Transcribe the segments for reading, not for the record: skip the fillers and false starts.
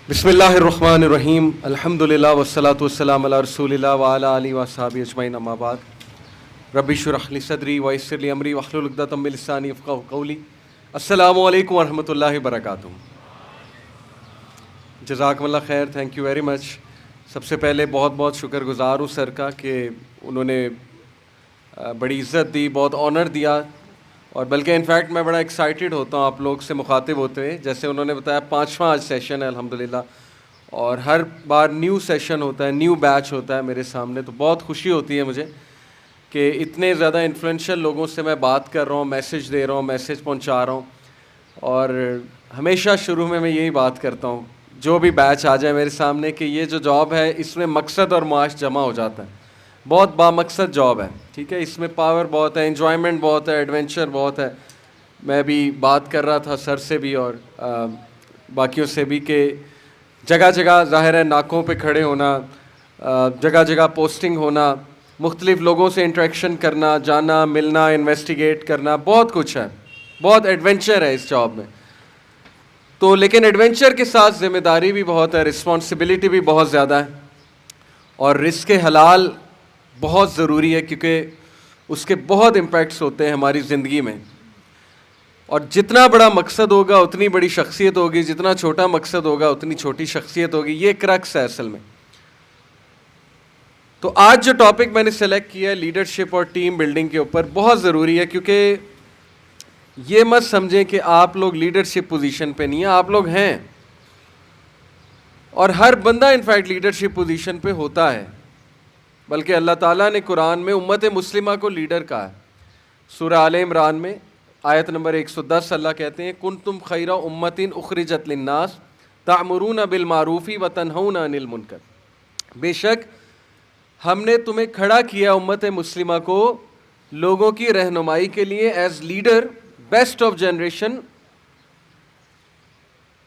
बिस्मिल्लाहिर्रहमानिर्रहीम अल्हम्दुलिल्लाह वस्सलातु वस्सलामु अला रसूलिल्लाह व अला आलिहि व अस्हाबी अजमईन अम्मा बाद रब्बि इश्रह ली सदरी व यस्सिर ली अमरी वहलुल उक़दतम मिन लिसानी यफ़क़हू क़ौली। अस्सलामु अलैकुम व रहमतुल्लाहि व बरकातुहू। जज़ाकमुल्लाह खैर, थैंक यू वेरी मच। सबसे पहले बहुत बहुत शुक्रगुज़ार हूँ सर का कि उन्होंने बड़ी इज़्ज़त दी, बहुत ऑनर दिया, और बल्कि इनफैक्ट मैं बड़ा एक्साइटेड होता हूँ आप लोग से मुखातिब होते हुए। जैसे उन्होंने बताया 5वां आज सेशन है अल्हम्दुलिल्लाह, और हर बार न्यू सेशन होता है, न्यू बैच होता है मेरे सामने, तो बहुत खुशी होती है मुझे कि इतने ज़्यादा इन्फ्लुएंशियल लोगों से मैं बात कर रहा हूँ, मैसेज दे रहा हूँ, मैसेज पहुँचा रहा हूँ। और हमेशा शुरू में मैं यही बात करता हूँ, जो भी बैच आ जाए मेरे सामने, कि ये जो जॉब है इसमें मकसद और मुआश जमा हो जाता है। बहुत बामकसद जॉब है, ठीक है। इसमें पावर बहुत है, एन्जॉयमेंट बहुत है, एडवेंचर बहुत है। मैं भी बात कर रहा था सर से भी और बाकियों से भी कि जगह जगह ज़ाहिर है नाकों पे खड़े होना, जगह जगह पोस्टिंग होना, मुख्तलिफ़ लोगों से इंटरेक्शन करना, जाना मिलना, इन्वेस्टिगेट करना, बहुत कुछ है, बहुत एडवेंचर है इस जॉब में। तो लेकिन एडवेंचर के साथ ज़िम्मेदारी भी बहुत है, रिस्पॉन्सिबिलिटी भी बहुत ज़्यादा है, और रिस्क हलाल बहुत ज़रूरी है क्योंकि उसके बहुत इम्पैक्ट्स होते हैं हमारी ज़िंदगी में। और जितना बड़ा मकसद होगा उतनी बड़ी शख्सियत होगी, जितना छोटा मकसद होगा उतनी छोटी शख्सियत होगी। ये क्रक्स है असल में। तो आज जो टॉपिक मैंने सेलेक्ट किया है लीडरशिप और टीम बिल्डिंग के ऊपर, बहुत ज़रूरी है, क्योंकि ये मत समझें कि आप लोग लीडरशिप पोजीशन पे नहीं हैं, आप लोग हैं। और हर बंदा इनफैक्ट लीडरशिप पोजीशन पे होता है, बल्कि अल्लाह ताला ने कुरान में उम्मत मुस्लिमा को लीडर कहा है। सूरह आले इमरान में आयत नंबर 110 अल्लाह कहते हैं, कुंतुम खैरा उम्मतिन उखरिजत लिन्नास तामुरून बिल मारूफी व तनहौना अनिल मुनकर। बेशक हमने तुम्हें खड़ा किया उम्मत मुस्लिमा को लोगों की रहनुमाई के लिए as leader, best of generation.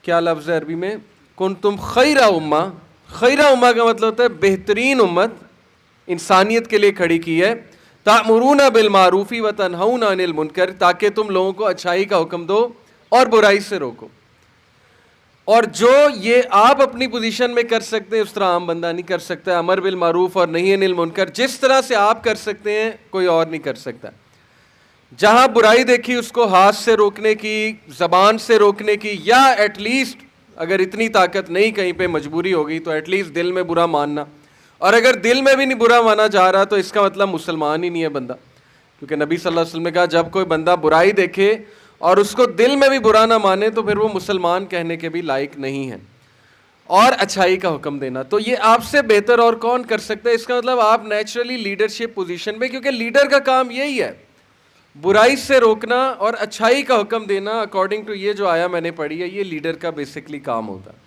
क्या लफ्ज़ है अरबी में? कुंतुम खैरा उम्मा। खैरा उम्मा का मतलब होता है बेहतरीन उम्मत, इंसानियत के लिए खड़ी की है। तामुरून बिल मारूफी व तनहौना अनिल मुनकर, ताकि तुम लोगों को अच्छाई का हुक्म दो और बुराई से रोको। और जो ये आप अपनी पोजीशन में कर सकते हैं उस तरह आम बंदा नहीं कर सकता। अमर बिल मारूफ और नहीं अनिल मुनकर जिस तरह से आप कर सकते हैं कोई और नहीं कर सकता। जहां बुराई देखी उसको हाथ से रोकने की, जबान से रोकने की, या एटलीस्ट अगर इतनी ताकत नहीं, कहीं पे मजबूरी होगी तो एटलीस्ट दिल में बुरा मानना। और अगर दिल में भी नहीं बुरा माना जा रहा तो इसका मतलब मुसलमान ही नहीं है बंदा, क्योंकि नबी सल्लल्लाहु अलैहि वसल्लम ने कहा जब कोई बंदा बुराई देखे और उसको दिल में भी बुरा ना माने तो फिर वो मुसलमान कहने के भी लायक नहीं है। और अच्छाई का हुक्म देना, तो ये आपसे बेहतर और कौन कर सकता है? इसका मतलब आप नेचुरली लीडरशिप पोजीशन में, क्योंकि लीडर का काम यही है, बुराई से रोकना और अच्छाई का हुक्म देना। अकॉर्डिंग टू ये जो आया मैंने पढ़ी है, ये लीडर का बेसिकली काम होता है।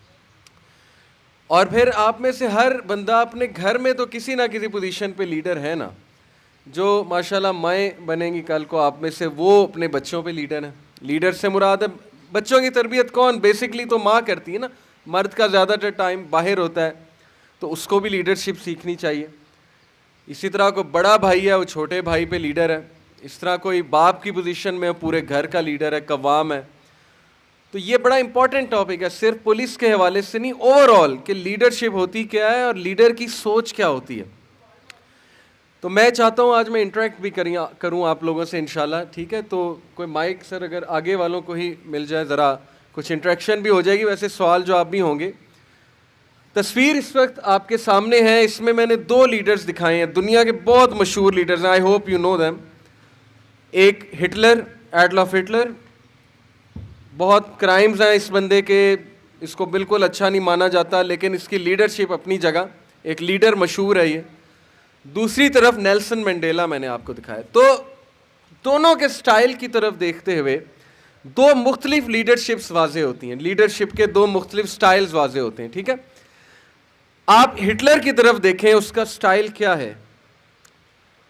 और फिर आप में से हर बंदा अपने घर में तो किसी ना किसी पोजीशन पे लीडर है ना। जो माशाल्लाह माएँ बनेंगी कल को आप में से, वो अपने बच्चों पे लीडर है। लीडर से मुराद है बच्चों की तरबियत कौन? बेसिकली तो माँ करती है ना। मर्द का ज़्यादातर टाइम बाहर होता है, तो उसको भी लीडरशिप सीखनी चाहिए। इसी तरह कोई बड़ा भाई है, वो छोटे भाई पे लीडर है। इस तरह कोई बाप की पोजीशन में पूरे घर का लीडर है, कव्वाम है। तो ये बड़ा इंपॉर्टेंट टॉपिक है, सिर्फ पुलिस के हवाले से नहीं, ओवरऑल कि लीडरशिप होती क्या है और लीडर की सोच क्या होती है। तो मैं चाहता हूँ आज मैं इंटरेक्ट भी करूँ आप लोगों से इंशाल्लाह, ठीक है। तो कोई माइक सर अगर आगे वालों को ही मिल जाए, ज़रा कुछ इंटरेक्शन भी हो जाएगी। वैसे सवाल जवाब भी होंगे। तस्वीर इस वक्त आपके सामने है, इसमें मैंने 2 लीडर्स दिखाए हैं, दुनिया के बहुत मशहूर लीडर्स हैं। I hope you know them. एक हिटलर, एडोल्फ हिटलर, बहुत क्राइम्स हैं इस बंदे के, इसको बिल्कुल अच्छा नहीं माना जाता, लेकिन इसकी लीडरशिप अपनी जगह, एक लीडर मशहूर है ये। दूसरी तरफ नेल्सन मंडेला मैंने आपको दिखाया। तो दोनों के स्टाइल की तरफ देखते हुए 2 मुख्तलिफ लीडरशिप्स वाजे होती हैं, लीडरशिप के 2 मुख्तलिफ स्टाइल्स वाजे होते हैं, ठीक है। आप हिटलर की तरफ देखें, उसका स्टाइल क्या है।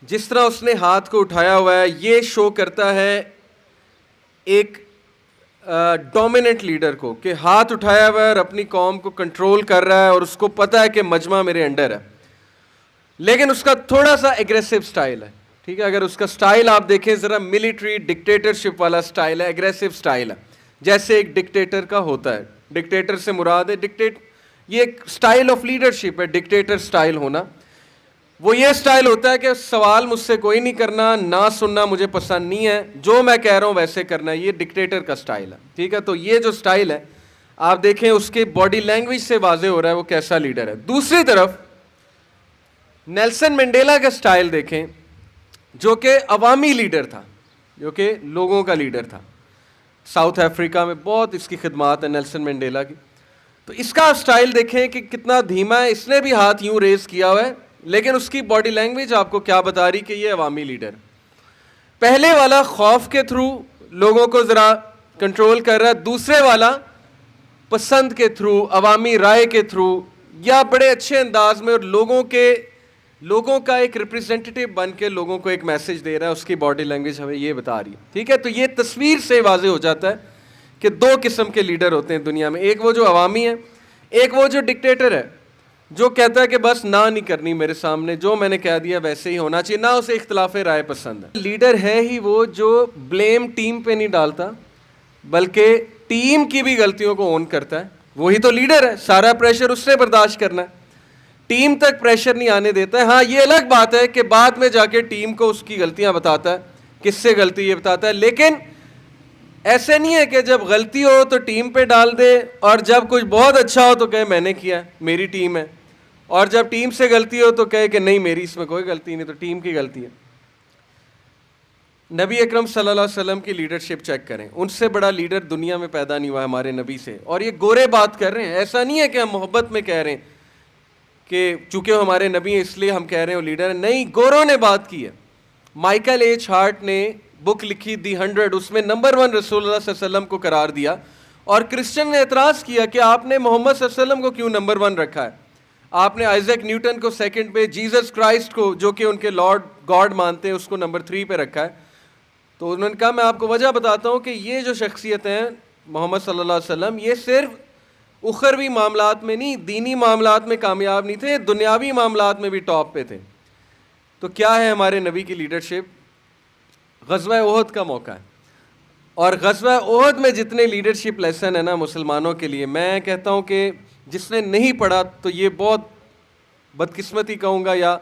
जिस तरह उसने हाथ को उठाया हुआ है, ये शो करता है एक डोमिनेंट लीडर को, कि हाथ उठाया हुआ है और अपनी कौम को कंट्रोल कर रहा है, और उसको पता है कि मजमा मेरे अंडर है। लेकिन उसका थोड़ा सा एग्रेसिव स्टाइल है, ठीक है। अगर उसका स्टाइल आप देखें ज़रा, मिलिट्री डिक्टेटरशिप वाला स्टाइल है, एग्रेसिव स्टाइल है, जैसे एक डिक्टेटर का होता है। डिक्टेटर से मुराद है, ये एक स्टाइल ऑफ लीडरशिप है, डिक्टेटर स्टाइल होना। वो ये स्टाइल होता है कि सवाल मुझसे कोई नहीं करना, ना सुनना मुझे पसंद नहीं है, जो मैं कह रहा हूँ वैसे करना है। ये डिक्टेटर का स्टाइल है, ठीक है। तो ये जो स्टाइल है आप देखें उसके बॉडी लैंग्वेज से वाजे हो रहा है वो कैसा लीडर है। दूसरी तरफ नेल्सन मंडेला का स्टाइल देखें, जो कि अवामी लीडर था, जो कि लोगों का लीडर था। साउथ अफ्रीका में बहुत इसकी खिदमात है नेल्सन मंडेला की। तो इसका स्टाइल देखें कि कितना धीमा है, इसने भी हाथ यूं रेज किया हुआ है, लेकिन उसकी बॉडी लैंग्वेज आपको क्या बता रही कि ये अवामी लीडर। पहले वाला खौफ के थ्रू लोगों को ज़रा कंट्रोल कर रहा है, दूसरे वाला पसंद के थ्रू, अवामी राय के थ्रू, या बड़े अच्छे अंदाज में और लोगों का एक रिप्रेजेंटेटिव बन के लोगों को एक मैसेज दे रहा है। उसकी बॉडी लैंग्वेज हमें ये बता रही है, ठीक है। तो ये तस्वीर से वाजे हो जाता है कि दो किस्म के लीडर होते हैं दुनिया में, एक वो जो अवामी है, एक वो जो डिक्टेटर है, जो कहता है कि बस ना नहीं करनी मेरे सामने, जो मैंने कह दिया वैसे ही होना चाहिए, ना उसे इख्तलाफ राय पसंद है। लीडर है ही वो जो ब्लेम टीम पे नहीं डालता, बल्कि टीम की भी गलतियों को ओन करता है। वही तो लीडर है, सारा प्रेशर उससे बर्दाश्त करना है, टीम तक प्रेशर नहीं आने देता है। हाँ, ये अलग बात है कि बाद में जाके टीम को उसकी गलतियां बताता है, किससे गलती ये बताता है, लेकिन ऐसे नहीं है कि जब गलती हो तो टीम पे डाल दे और जब कुछ बहुत अच्छा हो तो कहे मैंने किया, मेरी टीम है, और जब टीम से गलती हो तो कहे कि नहीं मेरी इसमें कोई गलती नहीं, तो टीम की गलती है। नबी अकरम सल्लल्लाहु अलैहि वसल्लम की लीडरशिप चेक करें, उनसे बड़ा लीडर दुनिया में पैदा नहीं हुआ हमारे नबी से। और ये गोरे बात कर रहे हैं, ऐसा नहीं है कि हम मोहब्बत में कह रहे हैं कि चूंकि हमारे नबी हैं इसलिए हम कह रहे हैं वो लीडर है, नहीं, गोरों ने बात की है। माइकल एच हार्ट ने बुक लिखी दी 100, उसमें नंबर 1 रसूलुल्लाह सल्लल्लाहु अलैहि वसल्लम को करार दिया, और क्रिश्चियन ने एतराज़ किया कि आपने मोहम्मद सल्लल्लाहु अलैहि वसल्लम को क्यों नंबर 1 रखा है, आपने आइजैक न्यूटन को सेकंड पे, जीसस क्राइस्ट को जो कि उनके लॉर्ड गॉड मानते हैं उसको नंबर 3 पे रखा है। तो उन्होंने कहा मैं आपको वजह बताता हूँ कि ये जो शख्सियत हैं मोहम्मद सल्लल्लाहु अलैहि वसल्लम, ये सिर्फ उखरवी मामलात में नहीं, दीनी मामलात में कामयाब नहीं थे, दुनियावी मामलात में भी टॉप पे थे। तो क्या है हमारे नबी की लीडरशिप? ग़ज़वा ओहद का मौका है, और ग़ज़वा ओहद में जितने लीडरशिप लेसन है ना मुसलमानों के लिए, मैं कहता हूँ कि जिसने नहीं पढ़ा तो ये बहुत बदकिस्मती कहूँगा, या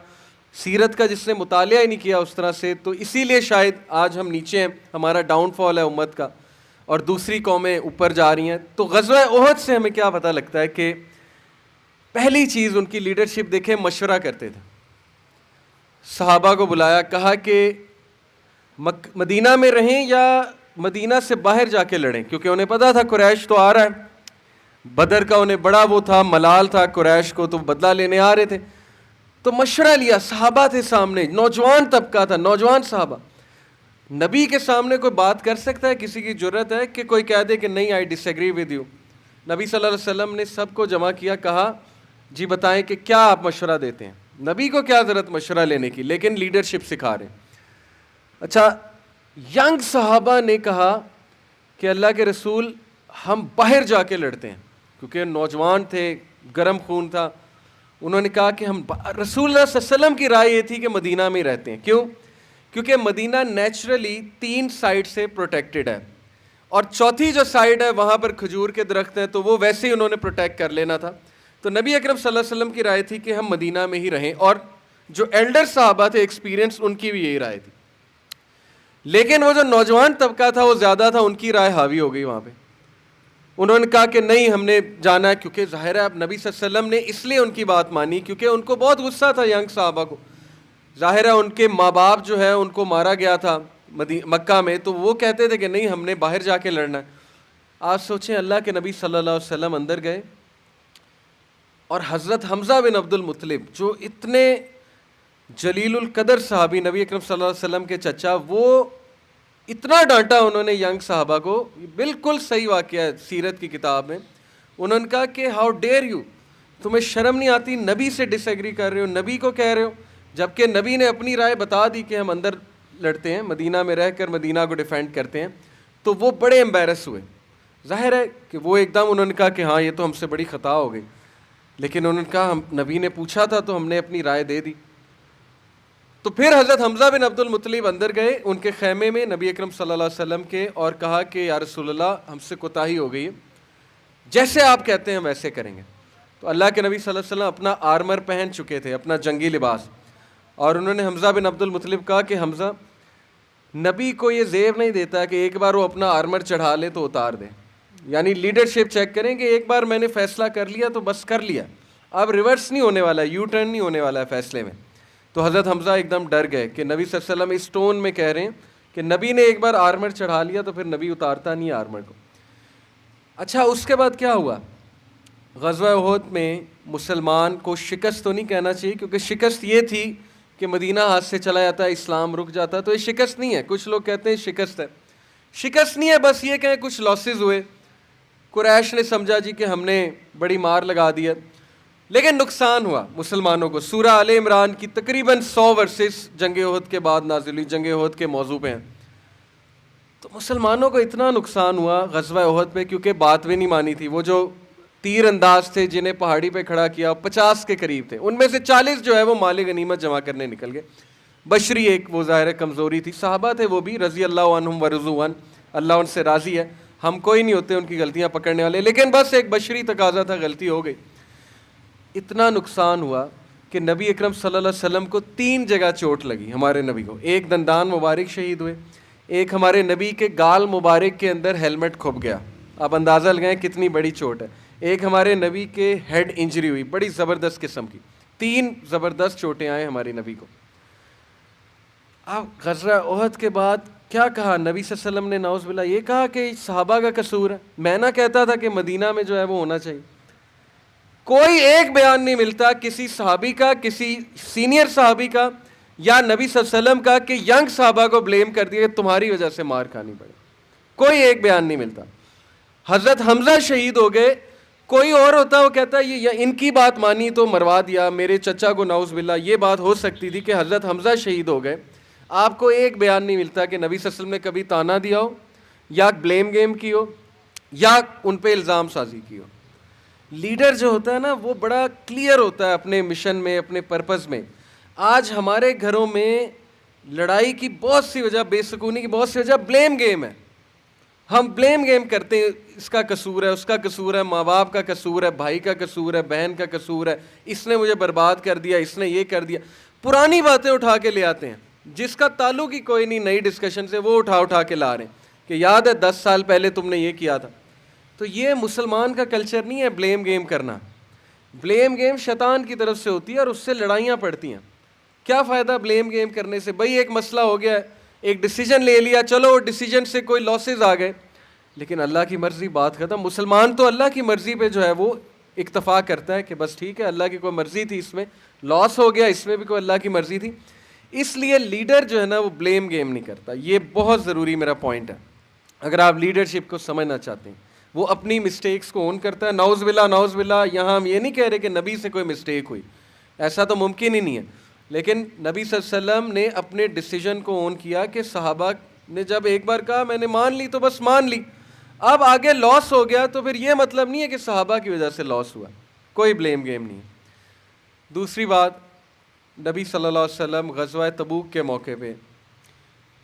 सीरत का जिसने मुतालिया ही नहीं किया उस तरह से, तो इसीलिए शायद आज हम नीचे हैं, हमारा डाउनफॉल है उम्मत का, और दूसरी कौमें ऊपर जा रही हैं। तो ग़ज़वा ओहद से हमें क्या पता लगता है कि पहली चीज़ उनकी लीडरशिप देखें, मशवरा करते थे। सहाबा को बुलाया, कहा कि मदीना में रहें या मदीना से बाहर जाके लड़ें, क्योंकि उन्हें पता था कुरैश तो आ रहा है, बदर का उन्हें बड़ा वो था, मलाल था कुरैश को, तो बदला लेने आ रहे थे। तो मशवरा लिया, सहाबा थे सामने, नौजवान तबका था, नौजवान सहाबा। नबी के सामने कोई बात कर सकता है? किसी की जरूरत है कि कोई कह दे कि नहीं आई डिसएग्री विद यू? नबी सल्लल्लाहु अलैहि वसल्लम ने सबको जमा किया, कहा जी बताएं कि क्या आप मशवरा देते हैं। नबी को क्या ज़रूरत मशवरा लेने की, लेकिन लीडरशिप सिखा रहे हैं। अच्छा, यंग सहाबा ने कहा कि अल्लाह के रसूल हम बाहर जाके लड़ते हैं, क्योंकि नौजवान थे, गर्म खून था। उन्होंने कहा कि हम रसूल सल्लल्लाहु अलैहि वसल्लम की राय ये थी कि मदीना में रहते हैं। क्यों? क्योंकि मदीना नेचुरली 3 साइड से प्रोटेक्टेड है, और चौथी जो साइड है वहाँ पर खजूर के दरख्त हैं, तो वो वैसे ही उन्होंने प्रोटेक्ट कर लेना था। तो नबी अकरम सल्लल्लाहु अलैहि वसल्लम की राय थी कि हम मदीना में ही रहें, और जो एल्डर साहबा थे एक्सपीरियंस, उनकी भी यही राय थी। लेकिन वो जो नौजवान तबका था वो ज़्यादा था, उनकी राय हावी हो गई वहाँ पे। उन्होंने कहा कि नहीं हमने जाना है, क्योंकि ज़ाहिर है अब नबी सल्लल्लाहु अलैहि वसल्लम ने इसलिए उनकी बात मानी क्योंकि उनको बहुत गुस्सा था यंग साहबा को। ज़ाहिर है उनके माँ बाप जो है उनको मारा गया था मक्का में, तो वो कहते थे कि नहीं हमने बाहर जाके लड़ना है। आज सोचें, अल्लाह के नबी सल्लल्लाहु अलैहि वसल्लम अंदर गए, और हज़रत हमज़ा बिन अब्दुल मुत्तलिब जो इतने जलीलुल कदर सहाबी, नबी अकरम सल्लल्लाहु अलैहि वसल्लम के चचा, वो इतना डांटा उन्होंने यंग साहबा को। बिल्कुल सही वाक़या है सीरत की किताब में। उन्होंने कहा कि हाउ डेयर यू, तुम्हें शर्म नहीं आती, नबी से डिसएग्री कर रहे हो, नबी को कह रहे हो, जबकि नबी ने अपनी राय बता दी कि हम अंदर लड़ते हैं, मदीना में रहकर मदीना को डिफेंड करते हैं। तो वो बड़े एम्बेरस हुए। जाहिर है कि वो एकदम उन्होंने कहा कि हाँ ये तो हमसे बड़ी ख़ता हो गई, लेकिन उन्होंने कहा हम नबी ने पूछा था तो हमने अपनी राय दे दी। तो फिर हज़रत हमज़ा बिन अब्दुल मुत्तलिब अंदर गए उनके खैमे में नबी अकरम सल्लल्लाहु अलैहि वसल्लम के, और कहा कि या रसूलल्लाह हमसे कोताही हो गई है, जैसे आप कहते हैं वैसे करेंगे। तो अल्लाह के नबी सल्लल्लाहु अलैहि वसल्लम अपना आर्मर पहन चुके थे, अपना जंगी लिबास, और उन्होंने हमज़ा बिन अब्दुल मुत्तलिब कहा कि हमज़ा, नबी को ये ज़ेब नहीं देता कि एक बार वो अपना आर्मर चढ़ा ले तो उतार दे, यानी लीडरशिप चेक करें कि एक बार मैंने फ़ैसला कर लिया तो बस कर लिया, अब रिवर्स नहीं होने वाला है, यू टर्न नहीं होने वाला है फ़ैसले में। तो हज़रत हमज़ा एकदम डर गए कि नबी सल्लल्लाहु अलैहि वसल्लम इस टोन में कह रहे हैं कि नबी ने एक बार आर्मर चढ़ा लिया तो फिर नबी उतारता नहीं है आर्मर को। अच्छा, उसके बाद क्या हुआ? ग़ज़वा उहद में मुसलमान को शिकस्त तो नहीं कहना चाहिए, क्योंकि शिकस्त ये थी कि मदीना हाथ से चला जाता है, इस्लाम रुक जाता, तो ये शिकस्त नहीं है। कुछ लोग कहते हैं शिकस्त है, शिकस्त नहीं है, बस ये कहें कुछ लॉसेस हुए, कुरैश ने समझा जी कि हमने बड़ी मार लगा दी है, लेकिन नुकसान हुआ मुसलमानों को। सूरह आले इमरान की तकरीबन 100 वर्सेस जंग उहद के बाद नाज़िल हुई, जंग उहद के मौजू पे हैं। तो मुसलमानों को इतना नुकसान हुआ ग़ज़वा उहद पे, क्योंकि बात भी नहीं मानी थी। वो जो तीर अंदाज थे जिन्हें पहाड़ी पे खड़ा किया 50 के करीब थे, उनमें से 40 जो है वो माल गनीमत जमा करने निकल गए। बशरी एक वो ज़ाहिर कमज़ोरी थी, सहाबा थे वो भी रज़ी अल्लाह अन्हुम व रज़ू अन, अल्लाह उनसे राज़ी है, हम कोई नहीं होते उनकी गलतियाँ पकड़ने वाले, लेकिन बस एक बशरी तकाज़ा था, गलती हो गई। इतना नुकसान हुआ कि नबी अकरम सल्लल्लाहु अलैहि वसल्लम को 3 जगह चोट लगी। हमारे नबी को एक दंदान मुबारक शहीद हुए, एक हमारे नबी के गाल मुबारक के अंदर हेलमेट खुब गया, आप अंदाज़ा लगाएं कितनी बड़ी चोट है, एक हमारे नबी के हेड इंजरी हुई बड़ी ज़बरदस्त किस्म की। 3 ज़बरदस्त चोटें आए हमारे नबी को। अब ग़ज़वा उहद के बाद क्या कहा नबी सल्लल्लाहु अलैहि वसल्लम ने? नाउज़ बिल्लाह ये कहा कि सहाबा का कसूर है, मैं ना कहता था कि मदीना में जो है वो होना चाहिए। कोई एक बयान नहीं मिलता किसी सहाबी का, किसी सीनियर सहाबी का या नबी सल्लल्लाहु अलैहि वसल्लम का कि यंग सहाबा को ब्लेम कर दिया कि तुम्हारी वजह से मार खानी पड़े, कोई एक बयान नहीं मिलता। हज़रत हमज़ा शहीद हो गए, कोई और होता वो कहता ये इनकी बात मानी तो मरवा दिया मेरे चचा को, नाउज़ बिल्लाह ये बात हो सकती थी कि हज़रत हमज़ा शहीद हो गए। आपको एक बयान नहीं मिलता कि नबी सल्लल्लाहु अलैहि वसल्लम ने कभी ताना दिया हो या ब्लेम गेम की हो या उन पे इल्ज़ाम साजी की हो। लीडर जो होता है ना वो बड़ा क्लियर होता है अपने मिशन में, अपने पर्पस में। आज हमारे घरों में लड़ाई की बहुत सी वजह, बेसुकूनी की बहुत सी वजह ब्लेम गेम है। हम ब्लेम गेम करते हैं, इसका कसूर है, उसका कसूर है, माँ बाप का कसूर है, भाई का कसूर है, बहन का कसूर है, इसने मुझे बर्बाद कर दिया, इसने ये कर दिया। पुरानी बातें उठा के ले आते हैं जिसका ताल्लुक ही कोई नहीं नई डिस्कशन से, वो उठा के ला रहे हैं कि याद है 10 साल पहले तुमने ये किया था। तो ये मुसलमान का कल्चर नहीं है ब्लेम गेम करना। ब्लेम गेम शैतान की तरफ से होती है और उससे लड़ाइयाँ पड़ती हैं। क्या फ़ायदा ब्लेम गेम करने से? भाई एक मसला हो गया, एक डिसीजन ले लिया, चलो डिसीजन से कोई लॉसेस आ गए, लेकिन अल्लाह की मर्ज़ी, बात ख़त्म। मुसलमान तो अल्लाह की मर्ज़ी पे जो है वो इक्तफ़ा करता है कि बस ठीक है, अल्लाह की कोई मर्ज़ी थी, इसमें लॉस हो गया, इसमें भी कोई अल्लाह की मर्ज़ी थी। इसलिए लीडर जो है ना वो ब्लेम गेम नहीं करता। ये बहुत ज़रूरी मेरा पॉइंट है। अगर आप लीडरशिप को समझना चाहते हैं, वो अपनी मिस्टेक्स को ओन करता है। नाउज़ बिल्लाह, यहाँ हम ये नहीं कह रहे कि नबी से कोई मिस्टेक हुई, ऐसा तो मुमकिन ही नहीं है, लेकिन नबी सल्लल्लाहु अलैहि वसल्लम ने अपने डिसीजन को ओन किया कि सहाबा ने जब एक बार कहा मैंने मान ली तो बस मान ली, अब आगे लॉस हो गया तो फिर ये मतलब नहीं है कि सहाबा की वजह से लॉस हुआ, कोई ब्लेम गेम नहीं है। दूसरी बात, नबी सल्लल्लाहु अलैहि वसल्लम ग़ज़वा तबूक के मौके पे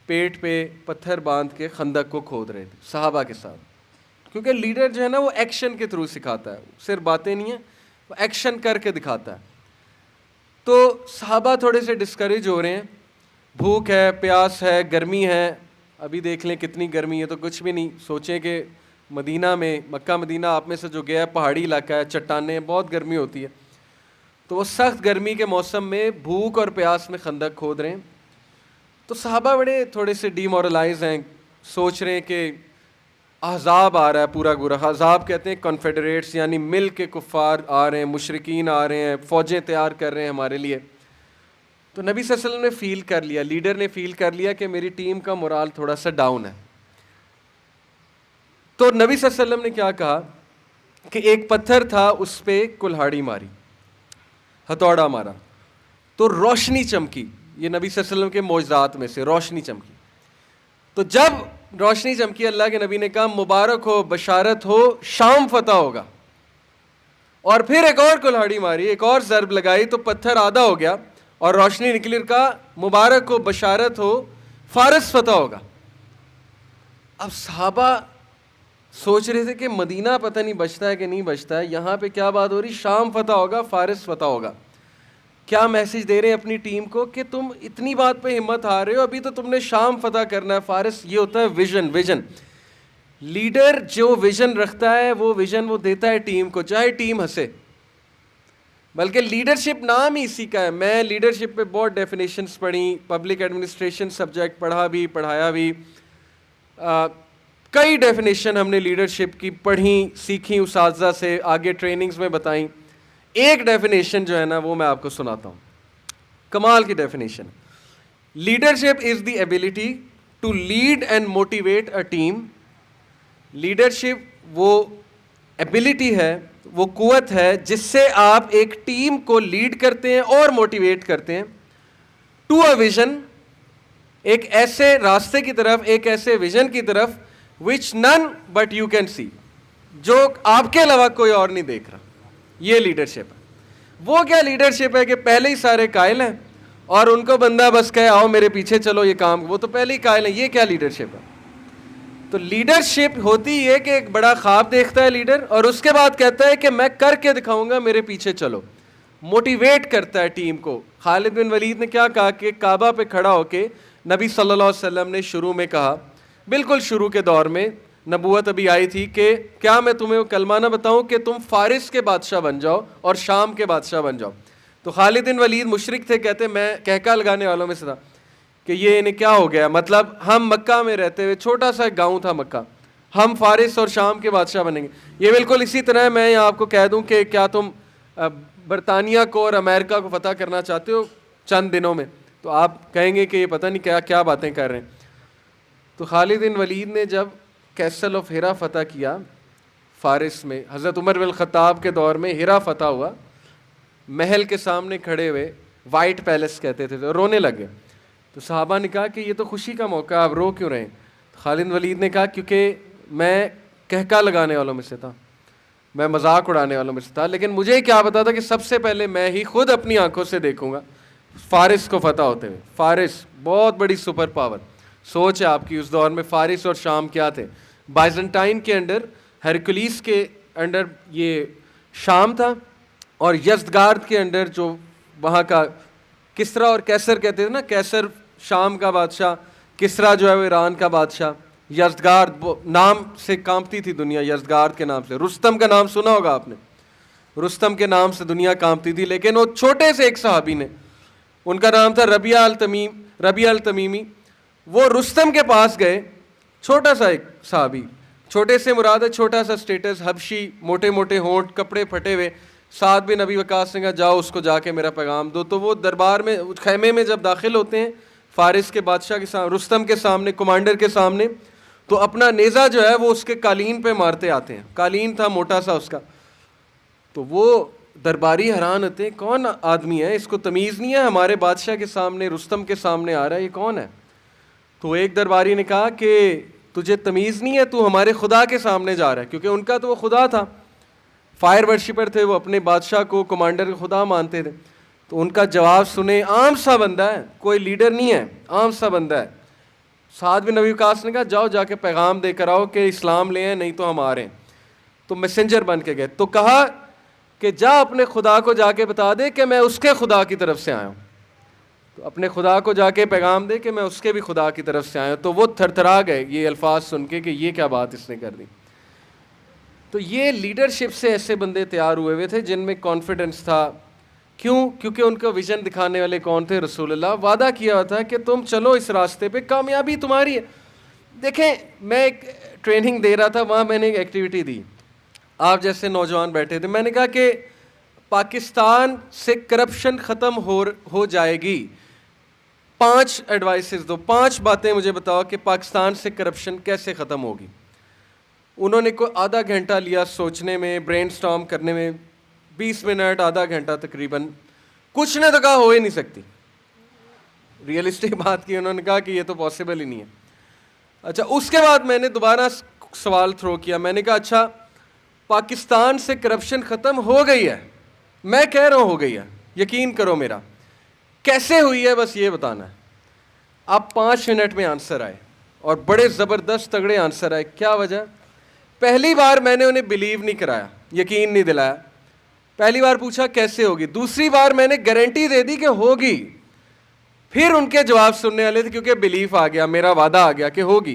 पेट पे पत्थर बांध के खंदक को खोद रहे थे सहाबा के साथ, क्योंकि लीडर जो है ना वो एक्शन के थ्रू सिखाता है, सिर्फ बातें नहीं है, वो एक्शन करके दिखाता है। तो सहाबा थोड़े से डिस्करेज हो रहे हैं, भूख है, प्यास है, गर्मी है, अभी देख लें कितनी गर्मी है, तो कुछ भी नहीं। सोचें कि मदीना में, मक्का मदीना आप में से जो गया है, पहाड़ी इलाका है, चट्टानें, बहुत गर्मी होती है, तो वो सख्त गर्मी के मौसम में भूख और प्यास में खंदक खोद रहे हैं। तो सहाबा बड़े थोड़े से डीमोरलाइज हैं, सोच रहे हैं कि अहज़ाब आ रहा है पूरा पूरा। अहज़ाब कहते हैं कॉन्फेडरेट्स, यानी मिल के कुफ़ार आ रहे हैं, मुशरिकीन आ रहे हैं, फ़ौजें तैयार कर रहे हैं हमारे लिए। तो नबी सल्लल्लाहु अलैहि वसल्लम ने फ़ील कर लिया, लीडर ने फ़ील कर लिया कि मेरी टीम का मोराल थोड़ा सा डाउन है। तो नबी सल्लल्लाहु अलैहि वसल्लम ने क्या कहा कि एक पत्थर था, उस पर कुल्हाड़ी मारी, हथौड़ा मारा, तो रोशनी चमकी। ये नबी सल्लल्लाहु अलैहि वसल्लम के मौजज़ात में से रोशनी चमकी। तो जब रोशनी चमकी, अल्लाह के नबी ने कहा मुबारक हो, बशारत हो, शाम फतह होगा। और फिर एक और कुल्हाड़ी मारी, एक और ज़रब लगाई, तो पत्थर आधा हो गया और रोशनी निकली। कहा मुबारक हो, बशारत हो, फारस फतह होगा। अब सहाबा सोच रहे थे कि मदीना पता नहीं बचता है कि नहीं बचता है, यहाँ पे क्या बात हो रही, शाम फतह होगा, फारिस फतह होगा। क्या मैसेज दे रहे हैं अपनी टीम को कि तुम इतनी बात पे हिम्मत हार रहे हो, अभी तो तुमने शाम फतह करना है, फारिस। ये होता है विजन। विजन, लीडर जो विजन रखता है वो विजन वो देता है टीम को, चाहे टीम हंसे। बल्कि लीडरशिप नाम ही इसी का है। मैं लीडरशिप पे बहुत डेफिनेशंस पढ़ी, पब्लिक एडमिनिस्ट्रेशन सब्जेक्ट पढ़ा भी, पढ़ाया भी, कई डेफिनेशन हमने लीडरशिप की पढ़ी, सीखी, उसातिज़ा से, आगे ट्रेनिंग्स में बताई। एक डेफिनेशन जो है ना वो मैं आपको सुनाता हूँ, कमाल की definition. Leadership is the ability to lead and motivate a team. Leadership वो एबिलिटी है, वो कुव्वत है जिससे आप एक टीम को लीड करते हैं और मोटिवेट करते हैं टू अ विजन, एक ऐसे रास्ते की तरफ, एक ऐसे विजन की तरफ which none but you can see, जो आपके अलावा कोई और नहीं देख रहा। ये लीडरशिप है। वो क्या लीडरशिप है कि पहले ही सारे कायल हैं और उनको बंदा बस कहे आओ मेरे पीछे चलो ये काम, वो तो पहले ही कायल है। ये क्या लीडरशिप है? तो लीडरशिप होती है कि एक बड़ा ख्वाब देखता है लीडर और उसके बाद कहता है कि मैं करके दिखाऊंगा, मेरे पीछे चलो। मोटिवेट करता है टीम को। खालिद बिन वलीद ने क्या कहा कि काबा पे खड़ा होके नबी सल्लल्लाहु अलैहि वसल्लम ने शुरू में कहा, बिल्कुल शुरू के दौर में नबूवत अभी आई थी, कि क्या मैं तुम्हें वो कलमा ना बताऊं कि तुम फारिस के बादशाह बन जाओ और शाम के बादशाह बन जाओ। तो खालिद बिन वलीद मुशरिक थे, कहते मैं कहका लगाने वालों में से था कि ये इन्हें क्या हो गया, मतलब हम मक्का में रहते हुए, छोटा सा गांव था मक्का, हम फारिस और शाम के बादशाह बनेंगे। ये बिल्कुल इसी तरह मैं यहाँ आपको कह दूं कि क्या तुम बरतानिया को और अमेरिका को फतह करना चाहते हो चंद दिनों में, तो आप कहेंगे कि ये पता नहीं क्या क्या बातें कर रहे हैं। तो खालिद बिन वलीद ने जब कैसल ऑफ हिरा फतह किया फारिस में, हज़रत उमर बिन खत्ताब के दौर में हिरा फतह हुआ, महल के सामने खड़े हुए, वाइट पैलेस कहते थे, तो रोने लगे। तो सहाबा ने कहा कि ये तो खुशी का मौका, आप रो क्यों रहे हैं? तो खालिद वलीद ने कहा क्योंकि मैं कहका लगाने वालों में से था, मैं मजाक उड़ाने वालों में से था, लेकिन मुझे क्या पता था कि सबसे पहले मैं ही खुद अपनी आंखों से देखूंगा फारिस को फतह होते हुए। फारिस बहुत बड़ी सुपर पावर। सोच है आपकी, उस दौर में फारिस और शाम क्या थे। बाइजेंटाइन के अंडर, हरकुलिस के अंडर ये शाम था, और यज़्दगार्द के अंडर जो वहाँ का किसरा और कैसर कहते थे ना, कैसर शाम का बादशाह, किसरा जो है वो ईरान का बादशाह। यज़्दगार्द नाम से कांपती थी दुनिया, यज़्दगार्द के नाम से। रुस्तम का नाम सुना होगा आपने, रुस्तम के नाम से दुनिया कांपती थी। लेकिन वो छोटे से एक सहाबी ने, उनका नाम था रबिया अल तमीमी, वो रुस्तम के पास गए, छोटा सा एक सहाबी, छोटे से मुराद है छोटा सा स्टेटस, हबशी, मोटे मोटे होंठ, कपड़े फटे हुए। साद बिन नबी वकास ने कहा जाओ उसको जाके मेरा पैगाम दो। तो वो दरबार में, खैमे में जब दाखिल होते हैं फारिस के बादशाह के सामने, रुस्तम के सामने, कमांडर के सामने, तो अपना नेज़ा जो है वो उसके कालीन पे मारते आते हैं। कालीन था मोटा सा उसका। तो वो दरबारी हैरान होते हैं, कौन आदमी है, इसको तमीज़ नहीं है, हमारे बादशाह के सामने, रुस्तम के सामने आ रहा है, ये कौन है? तो एक दरबारी ने कहा कि तुझे तमीज़ नहीं है, तू हमारे खुदा के सामने जा रहा है। क्योंकि उनका तो वो खुदा था, फायर वर्शिपर थे वो, अपने बादशाह को कमांडर का खुदा मानते थे। तो उनका जवाब सुने, आम सा बंदा है, कोई लीडर नहीं है, आम सा बंदा है। साद बिन नबी वकास ने कहा जाओ जाके पैगाम देकर आओ कि इस्लाम ले आए, नहीं तो हम आ रहे हैं। तो मैसेंजर बन के गए, तो कहा कि जा अपने खुदा को जाके बता दे कि मैं उसके खुदा की तरफ से आया हूँ। तो अपने खुदा को जाके पैगाम दे कि मैं उसके भी खुदा की तरफ से आया हूँ। तो वो थरथरा गए ये अल्फाज सुन के कि ये क्या बात इसने कर दी। तो ये लीडरशिप से ऐसे बंदे तैयार हुए थे जिनमें कॉन्फिडेंस था। क्यों? क्योंकि उनका विजन दिखाने वाले कौन थे? रसूलुल्लाह। वादा किया हुआ था कि तुम चलो इस रास्ते पे, कामयाबी तुम्हारी है। देखें, मैं एक ट्रेनिंग दे रहा था, वहाँ मैंने एक एक्टिविटी दी, आप जैसे नौजवान बैठे थे, मैंने कहा कि पाकिस्तान से करप्शन ख़त्म हो जाएगी, 5 एडवाइसेस दो, 5 बातें मुझे बताओ कि पाकिस्तान से करप्शन कैसे ख़त्म होगी। उन्होंने कोई आधा घंटा लिया सोचने में, ब्रेनस्टॉर्म करने में, 20 मिनट, आधा घंटा तकरीबन। कुछ ने तो कहा हो ही नहीं सकती, रियलिस्टिक बात की। उन्होंने कहा कि ये तो पॉसिबल ही नहीं है। अच्छा, उसके बाद मैंने दोबारा सवाल थ्रो किया, मैंने कहा अच्छा पाकिस्तान से करप्शन ख़त्म हो गई है, मैं कह रहा हूँ हो गई है, यकीन करो मेरा, कैसे हुई है बस ये बताना है। अब 5 मिनट में आंसर आए और बड़े ज़बरदस्त तगड़े आंसर आए। क्या वजह? पहली बार मैंने उन्हें बिलीव नहीं कराया, यकीन नहीं दिलाया। पहली बार पूछा कैसे होगी, दूसरी बार मैंने गारंटी दे दी कि होगी। फिर उनके जवाब सुनने वाले थे, क्योंकि बिलीफ आ गया, मेरा वादा आ गया कि होगी,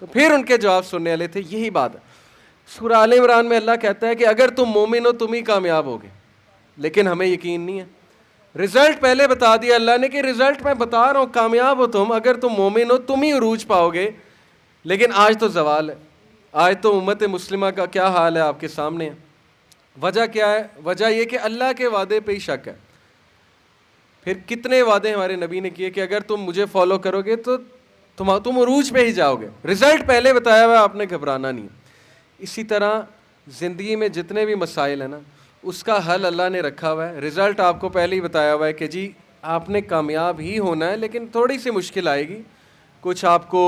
तो फिर उनके जवाब सुनने वाले थे। यही बात है। सूरह आल इमरान में अल्लाह कहता है कि अगर तुम मोमिन हो तुम ही कामयाब होगे, लेकिन हमें यकीन नहीं है। रिजल्ट पहले बता दिया अल्लाह ने कि रिजल्ट मैं बता रहा हूँ, कामयाब हो तुम, अगर तुम मोमिन हो तुम ही उरूज पाओगे। लेकिन आज तो जवाल है, आज तो उम्मत मुस्लिमा का क्या हाल है आपके सामने है। वजह क्या है? वजह यह कि अल्लाह के वादे पे ही शक है। फिर कितने वादे हमारे नबी ने किए कि अगर तुम मुझे फॉलो करोगे तो तुम उरूज पे ही जाओगे। रिजल्ट पहले बताया हुआ, आपने घबराना नहीं। इसी तरह ज़िंदगी में जितने भी मसाइल हैं ना, उसका हल अल्लाह ने रखा हुआ है। रिज़ल्ट आपको पहले ही बताया हुआ है कि जी आपने कामयाब ही होना है, लेकिन थोड़ी सी मुश्किल आएगी, कुछ आपको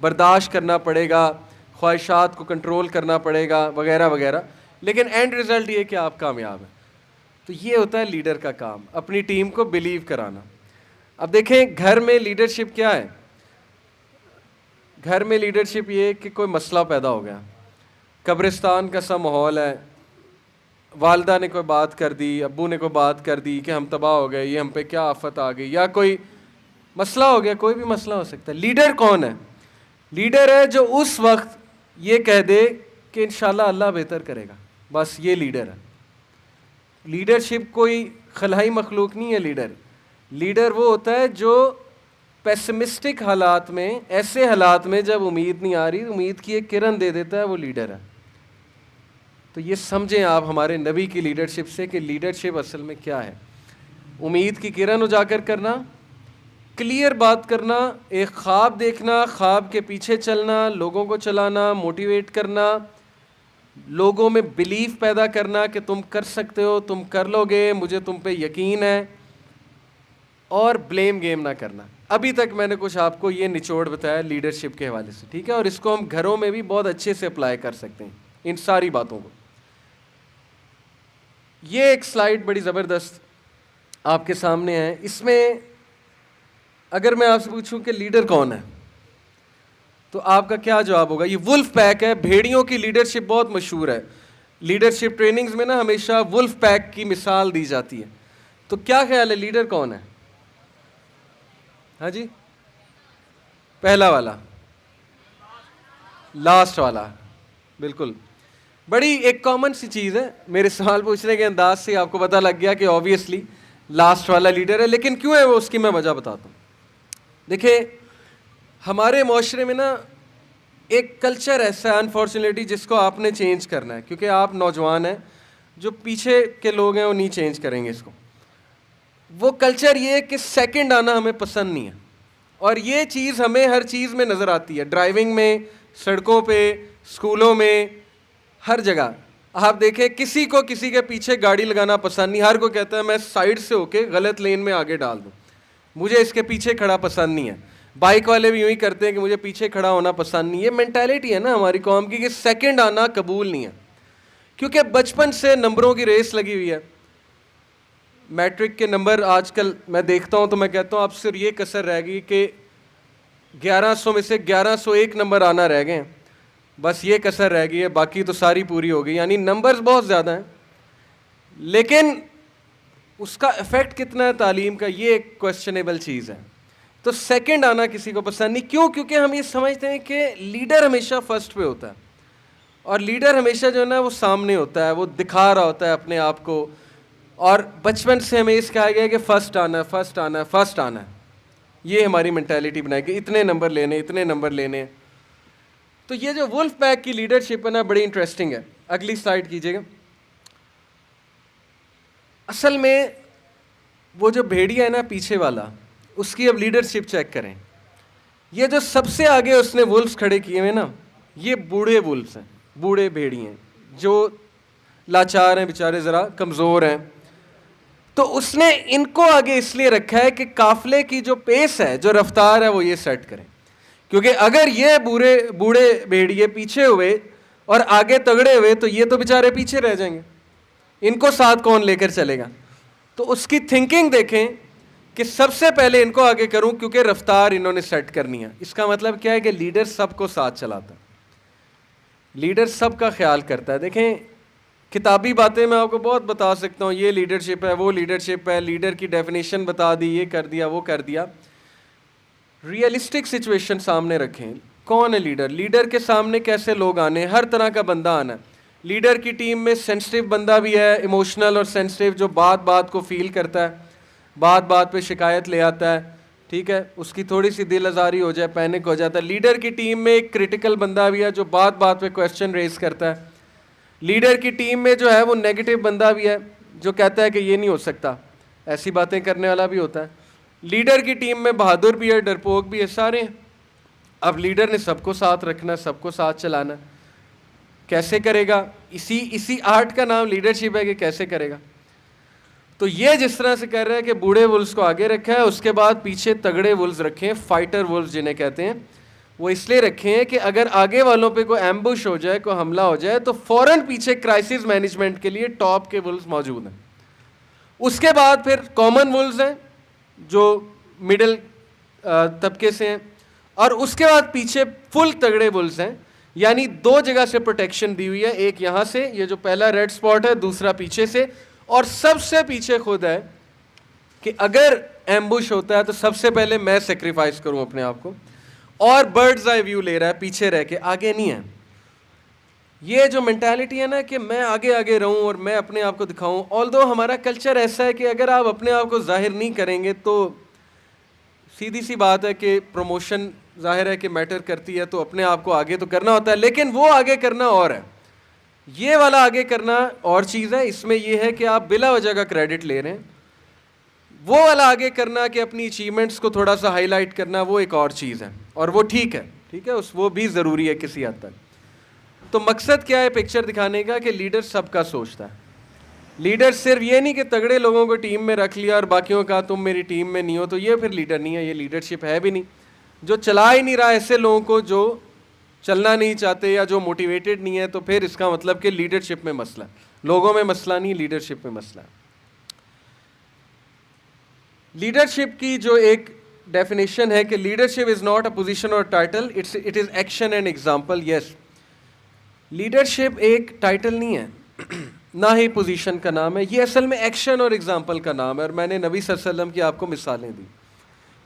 बर्दाश्त करना पड़ेगा, ख्वाहिशात को कंट्रोल करना पड़ेगा वगैरह वगैरह, लेकिन एंड रिज़ल्ट ये कि आप कामयाब हैं। तो ये होता है लीडर का काम, अपनी टीम को बिलीव कराना। अब देखें घर में लीडरशिप क्या है। घर में लीडरशिप ये कि कोई मसला पैदा हो गया, कब्रिस्तान का सा माहौल है, वालदा ने कोई बात कर दी, अब्बू ने कोई बात कर दी कि हम तबाह हो गए, ये हम पे क्या आफत आ गई, या कोई मसला हो गया, कोई भी मसला हो सकता है। लीडर कौन है? लीडर है जो उस वक्त ये कह दे कि इंशाल्लाह अल्लाह बेहतर करेगा, बस ये लीडर है। लीडरशिप कोई खलाई मखलूक नहीं है। लीडर वो होता है जो पेसिमिस्टिक हालात में, ऐसे हालात में जब उम्मीद नहीं आ रही, उम्मीद की एक किरण दे देता है, वो लीडर है। तो ये समझें आप हमारे नबी की लीडरशिप से कि लीडरशिप असल में क्या है। उम्मीद की किरण उजागर करना, क्लियर बात करना, एक ख्वाब देखना, ख्वाब के पीछे चलना, लोगों को चलाना, मोटिवेट करना, लोगों में बिलीफ पैदा करना कि तुम कर सकते हो, तुम कर लोगे, मुझे तुम पे यकीन है, और ब्लेम गेम ना करना। अभी तक मैंने कुछ आपको ये निचोड़ बताया लीडरशिप के हवाले से, ठीक है, और इसको हम घरों में भी बहुत अच्छे से अप्लाई कर सकते हैं, इन सारी बातों को। ये एक स्लाइड बड़ी ज़बरदस्त आपके सामने है। इसमें अगर मैं आपसे पूछूं कि लीडर कौन है, तो आपका क्या जवाब होगा? ये वुल्फ पैक है। भेड़ियों की लीडरशिप बहुत मशहूर है। लीडरशिप ट्रेनिंग्स में ना हमेशा वुल्फ पैक की मिसाल दी जाती है। तो क्या ख्याल है, लीडर कौन है? हाँ जी, पहला वाला, लास्ट वाला, बिल्कुल। बड़ी एक कॉमन सी चीज़ है, मेरे सवाल पूछने के अंदाज से आपको पता लग गया कि ऑब्वियसली लास्ट वाला लीडर है। लेकिन क्यों है वो, उसकी मैं वजह बताता हूँ। देखिए हमारे माशरे में ना एक कल्चर ऐसा है अनफॉर्चुनेटली, जिसको आपने चेंज करना है, क्योंकि आप नौजवान हैं, जो पीछे के लोग हैं वो नहीं चेंज करेंगे इसको। वो कल्चर ये है कि सेकंड आना हमें पसंद नहीं है, और ये चीज़ हमें हर चीज़ में नज़र आती है, ड्राइविंग में, सड़कों पे, स्कूलों में, हर जगह। आप देखें किसी को किसी के पीछे गाड़ी लगाना पसंद नहीं, हर को कहता है मैं साइड से होके गलत लेन में आगे डाल दूँ, मुझे इसके पीछे खड़ा पसंद नहीं है। बाइक वाले भी यूँ ही करते हैं कि मुझे पीछे खड़ा होना पसंद नहीं है। मेंटालिटी है ना हमारी कौम की कि सेकंड आना कबूल नहीं है, क्योंकि बचपन से नंबरों की रेस लगी हुई है। मैट्रिक के नंबर आजकल मैं देखता हूँ तो मैं कहता हूँ अब सिर्फ ये कसर रह गई कि 1100 में से 1101 नंबर आना रह गए हैं, बस ये कसर रह गई है, बाकी तो सारी पूरी हो गई। यानी नंबर्स बहुत ज़्यादा हैं, लेकिन उसका इफ़ेक्ट कितना है तालीम का, ये एक क्वेश्चनेबल चीज़ है। तो सेकंड आना किसी को पसंद नहीं। क्यों? क्योंकि हम ये समझते हैं कि लीडर हमेशा फर्स्ट पे होता है, और लीडर हमेशा जो है ना वो सामने होता है, वो दिखा रहा होता है अपने आप को। और बचपन से हमें इस कहा गया है कि फ़र्स्ट आना है, फ़र्स्ट आना है, फ़र्स्ट आना है। ये हमारी मेंटालिटी बनाई कि इतने नंबर लेने, इतने नंबर लेने। तो ये जो वुल्फ पैक की लीडरशिप है ना, बड़ी इंटरेस्टिंग है। अगली स्लाइड कीजिएगा। असल में वो जो भेड़िया है ना पीछे वाला, उसकी अब लीडरशिप चेक करें। ये जो सबसे आगे उसने वुल्फ्स खड़े किए हुए ना, ये बूढ़े वुल्फ्स हैं, बूढ़े भेड़िए हैं जो लाचार हैं, बेचारे ज़रा कमज़ोर हैं। तो उसने इनको आगे इसलिए रखा है कि काफिले की जो पेस है, जो रफ्तार है, वो ये सेट करें। क्योंकि अगर ये बूढ़े भेड़िए पीछे हुए और आगे तगड़े हुए तो ये तो बेचारे पीछे रह जाएंगे, इनको साथ कौन लेकर चलेगा। तो उसकी थिंकिंग देखें कि सबसे पहले इनको आगे करूं, क्योंकि रफ्तार इन्होंने सेट करनी है। इसका मतलब क्या है कि लीडर सबको साथ चलाता है। लीडर सबका ख्याल करता है। देखें, किताबी बातें मैं आपको बहुत बता सकता हूँ, ये लीडरशिप है, वो लीडरशिप है, लीडर की डेफिनेशन बता दी, ये कर दिया, वो कर दिया। रियलिस्टिक सिचुएशन सामने रखें, कौन है लीडर, लीडर के सामने कैसे लोग आने, हर तरह का बंदा आना है। लीडर की टीम में सेंसिटिव बंदा भी है, इमोशनल और सेंसिटिव, जो बात बात को फील करता है, बात बात पे शिकायत ले आता है, ठीक है, उसकी थोड़ी सी दिल आज़ारी हो जाए, पैनिक हो जाता है। लीडर की टीम में एक क्रिटिकल बंदा भी है जो बात बात पे क्वेश्चन रेज करता है। लीडर की टीम में जो है वो नेगेटिव बंदा भी है जो कहता है कि ये नहीं हो सकता, ऐसी बातें करने वाला भी होता है। लीडर की टीम में बहादुर भी है, डरपोक भी है, सारे हैं। अब लीडर ने सबको साथ रखना, सबको साथ चलाना, कैसे करेगा? इसी आर्ट का नाम लीडरशिप है कि कैसे करेगा। तो ये जिस तरह से कर रहा है कि बूढ़े वुल्स को आगे रखा है, उसके बाद पीछे तगड़े वुल्स रखे हैं, फाइटर वुल्स जिन्हें कहते हैं। वो इसलिए रखे हैं कि अगर आगे वालों पे कोई एम्बुश हो जाए, कोई हमला हो जाए, तो फौरन पीछे क्राइसिस मैनेजमेंट के लिए टॉप के वुल्स मौजूद हैं। उसके बाद फिर कॉमन वुल्स हैं जो मिडिल तबके से हैं, और उसके बाद पीछे फुल तगड़े वुल्स हैं। यानी दो जगह से प्रोटेक्शन दी हुई है, एक यहाँ से, ये जो पहला रेड स्पॉट है, दूसरा पीछे से, और सबसे पीछे खुद है कि अगर एम्बुश होता है तो सबसे पहले मैं सेक्रीफाइस करूं अपने आप को, और बर्ड्स आई व्यू ले रहा है, पीछे रह के, आगे नहीं है। ये जो मेंटालिटी है ना कि मैं आगे आगे रहूं और मैं अपने आप को दिखाऊं, ऑल्दो हमारा कल्चर ऐसा है कि अगर आप अपने आप को जाहिर नहीं करेंगे तो सीधी सी बात है कि प्रमोशन जाहिर है कि मैटर करती है, तो अपने आप को आगे तो करना होता है, लेकिन वो आगे करना और है, ये वाला आगे करना और चीज़ है। इसमें ये है कि आप बिला वजह का क्रेडिट ले रहे हैं। वो वाला आगे करना कि अपनी अचीवमेंट्स को थोड़ा सा हाईलाइट करना, वो एक और चीज़ है, और वो ठीक है, वो भी ज़रूरी है किसी हद तक। तो मकसद क्या है पिक्चर दिखाने का कि लीडर सबका सोचता है। लीडर सिर्फ ये नहीं कि तगड़े लोगों को टीम में रख लिया और बाकियों का तुम मेरी टीम में नहीं हो, तो ये फिर लीडर नहीं है, ये लीडरशिप है भी नहीं। जो चला ही नहीं रहा ऐसे लोगों को, जो चलना नहीं चाहते या जो मोटिवेटेड नहीं है, तो फिर इसका मतलब कि लीडरशिप में मसला, लोगों में मसला नहीं, लीडरशिप में मसला। लीडरशिप की जो एक डेफिनेशन है कि leadership is not a position और title, it is action and example. Yes, leadership एक टाइटल नहीं है, ना ही पोजीशन का नाम है, ये असल में एक्शन और एग्जांपल का नाम है। और मैंने नबी सल्लल्लाहु अलैहि वसल्लम की आपको मिसालें दी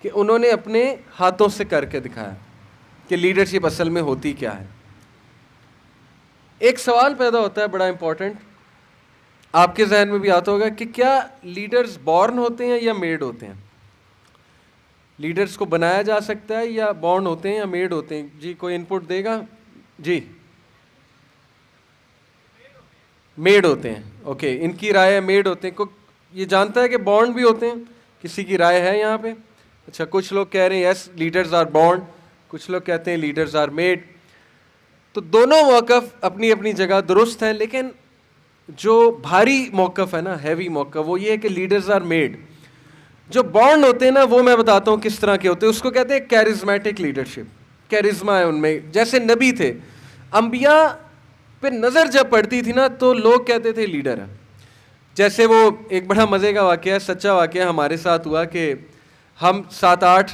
कि उन्होंने अपने हाथों से करके दिखाया कि लीडरशिप असल में होती क्या है। एक सवाल पैदा होता है बड़ा इंपॉर्टेंट, आपके जहन में भी आता होगा कि क्या लीडर्स बॉर्न होते हैं या मेड होते हैं? लीडर्स को बनाया जा सकता है या बॉर्न होते हैं या मेड होते हैं? जी, कोई इनपुट देगा? जी, मेड होते हैं। ओके, इनकी राय है मेड होते हैं। को ये जानता है कि बॉर्न भी होते हैं? किसी की राय है यहाँ पे? अच्छा, कुछ लोग कह रहे हैं यस लीडर्स आर बॉर्न, कुछ लोग कहते हैं लीडर्स आर मेड। तो दोनों मौक़िफ़ अपनी अपनी जगह दुरुस्त हैं, लेकिन जो भारी मौक़िफ़ है ना, हैवी मौक़िफ़, वो ये है कि लीडर्स आर मेड। जो बॉर्न होते हैं ना, वो मैं बताता हूँ किस तरह के होते हैं। उसको कहते हैं कैरिज्मेटिक लीडरशिप, कैरिज्मा है उनमें। जैसे नबी थे, अंबिया पे नज़र जब पड़ती थी ना तो लोग कहते थे लीडर है। जैसे वो एक बड़ा मज़े का वाक़या है, सच्चा वाक़या हमारे साथ हुआ कि हम 7-8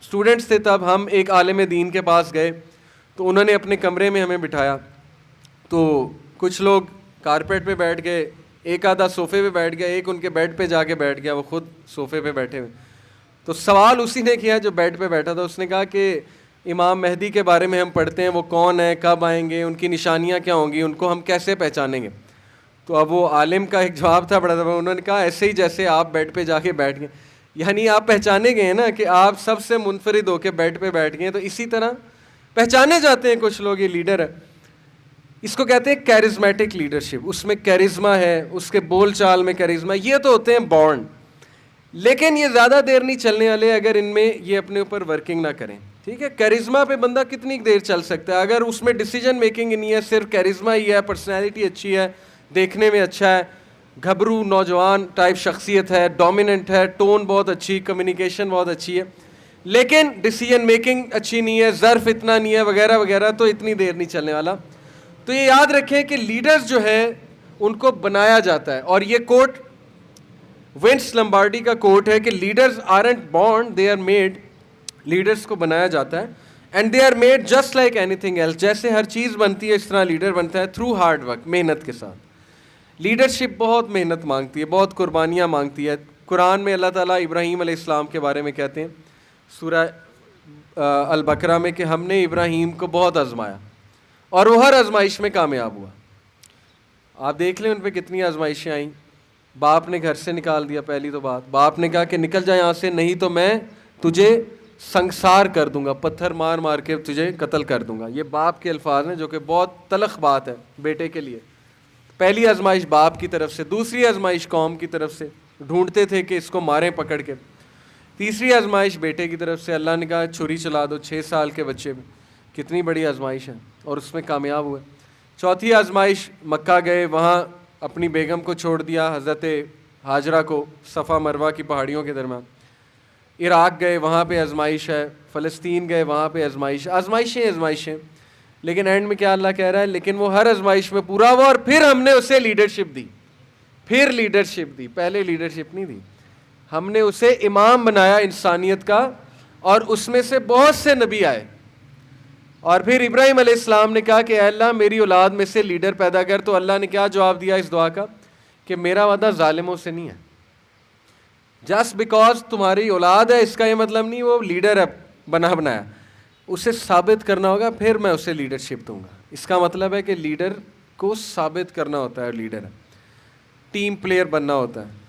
स्टूडेंट्स थे तब, हम एक आलिम दीन के पास गए, तो उन्होंने अपने कमरे में हमें बिठाया। तो कुछ लोग कारपेट पे बैठ गए, एक आधा सोफ़े पे बैठ गया, एक उनके बेड पे जाके बैठ गया, वो खुद सोफ़े पे बैठे हुए। तो सवाल उसी ने किया जो बेड पे बैठा था। उसने कहा कि इमाम मेहदी के बारे में हम पढ़ते हैं, वो कौन है, कब आएंगे, उनकी निशानियाँ क्या होंगी, उनको हम कैसे पहचानेंगे? तो अब वो आलिम का एक जवाब था बड़ा दफ़ा, उन्होंने कहा ऐसे ही जैसे आप बेड पे जाके बैठ गए, यानी आप पहचाने गए ना कि आप सबसे मुनफरिद होकर बेड पे बैठ गए, तो इसी तरह पहचाने जाते हैं कुछ लोग, ये लीडर है। इसको कहते हैं कैरिज्मेटिक लीडरशिप, उसमें कैरिज्मा है, उसके बोल चाल में कैरिज्मा, ये तो होते हैं बॉर्न। लेकिन ये ज़्यादा देर नहीं चलने वाले अगर इनमें ये अपने ऊपर वर्किंग ना करें, ठीक है। कैरिज्मा पे बंदा कितनी देर चल सकता है अगर उसमें डिसीजन मेकिंग नहीं है, सिर्फ कैरिज्मा ही है, पर्सनैलिटी अच्छी है, देखने में अच्छा है, घबरू नौजवान टाइप शख्सियत है, डोमिनेंट है, टोन बहुत अच्छी, कम्युनिकेशन बहुत अच्छी है, लेकिन डिसीजन मेकिंग अच्छी नहीं है, ज़र्फ इतना नहीं है, वगैरह वगैरह, तो इतनी देर नहीं चलने वाला। तो ये याद रखें कि लीडर्स जो है उनको बनाया जाता है। और ये कोट विंस लम्बार्डी का कोट है कि leaders aren't born, they are made. Leaders को बनाया जाता है। And they are made just like anything else, जैसे हर चीज़ बनती है इस तरह लीडर बनता है, थ्रू हार्ड वर्क, मेहनत के साथ। लीडरशिप बहुत मेहनत मांगती है, बहुत कुर्बानियाँ मांगती है। कुरान में अल्लाह ताला इब्राहीम अलैहिस्सलाम के बारे में कहते हैं सूरह अल बकरा में कि हमने इब्राहीम को बहुत आजमाया और वो हर आजमाइश में कामयाब हुआ। आप देख लें उन पर कितनी आजमाइशें आई। बाप ने घर से निकाल दिया, पहली तो बात, बाप ने कहा कि निकल जा यहाँ से, नहीं तो मैं तुझे संसार कर दूंगा, पत्थर मार मार के तुझे कत्ल कर दूंगा। ये बाप के अल्फाज हैं, जो कि बहुत तलख बात है बेटे के लिए। पहली आजमाइश बाप की तरफ से, दूसरी आजमाइश कौम की तरफ से, ढूंढते थे कि इसको मारें पकड़ के। तीसरी आजमाइश बेटे की तरफ से, अल्लाह ने कहा छुरी चला दो 6 साल के बच्चे में। कितनी बड़ी आजमाइश है, और उसमें कामयाब हुए। चौथी आजमाइश मक्का गए, वहाँ अपनी बेगम को छोड़ दिया, हज़रत हाजरा को, सफ़ा मरवा की पहाड़ियों के दरमियान। इराक़ गए, वहाँ पे आजमाइश है। फ़लस्तीन गए, वहाँ पे आजमाइश, आजमाइशें। लेकिन एंड में क्या अल्लाह कह रहा है, लेकिन वो हर आजमाइश में पूरा हुआ और फिर हमने उसे लीडरशिप दी। फिर लीडरशिप दी, पहले लीडरशिप नहीं दी। हमने उसे इमाम बनाया इंसानियत का, और उसमें से बहुत से नबी आए। और फिर इब्राहीम अलैहिस्सलाम ने कहा कि अल्लाह मेरी औलाद में से लीडर पैदा कर। तो अल्लाह ने क्या जवाब दिया इस दुआ का, कि मेरा वादा जालिमों से नहीं है। जस्ट बिकॉज तुम्हारी औलाद है इसका ये मतलब नहीं वो लीडर है बना बनाया, उसे साबित करना होगा, फिर मैं उसे लीडरशिप दूंगा। इसका मतलब है कि लीडर को साबित करना होता है, लीडर है, टीम प्लेयर बनना होता है।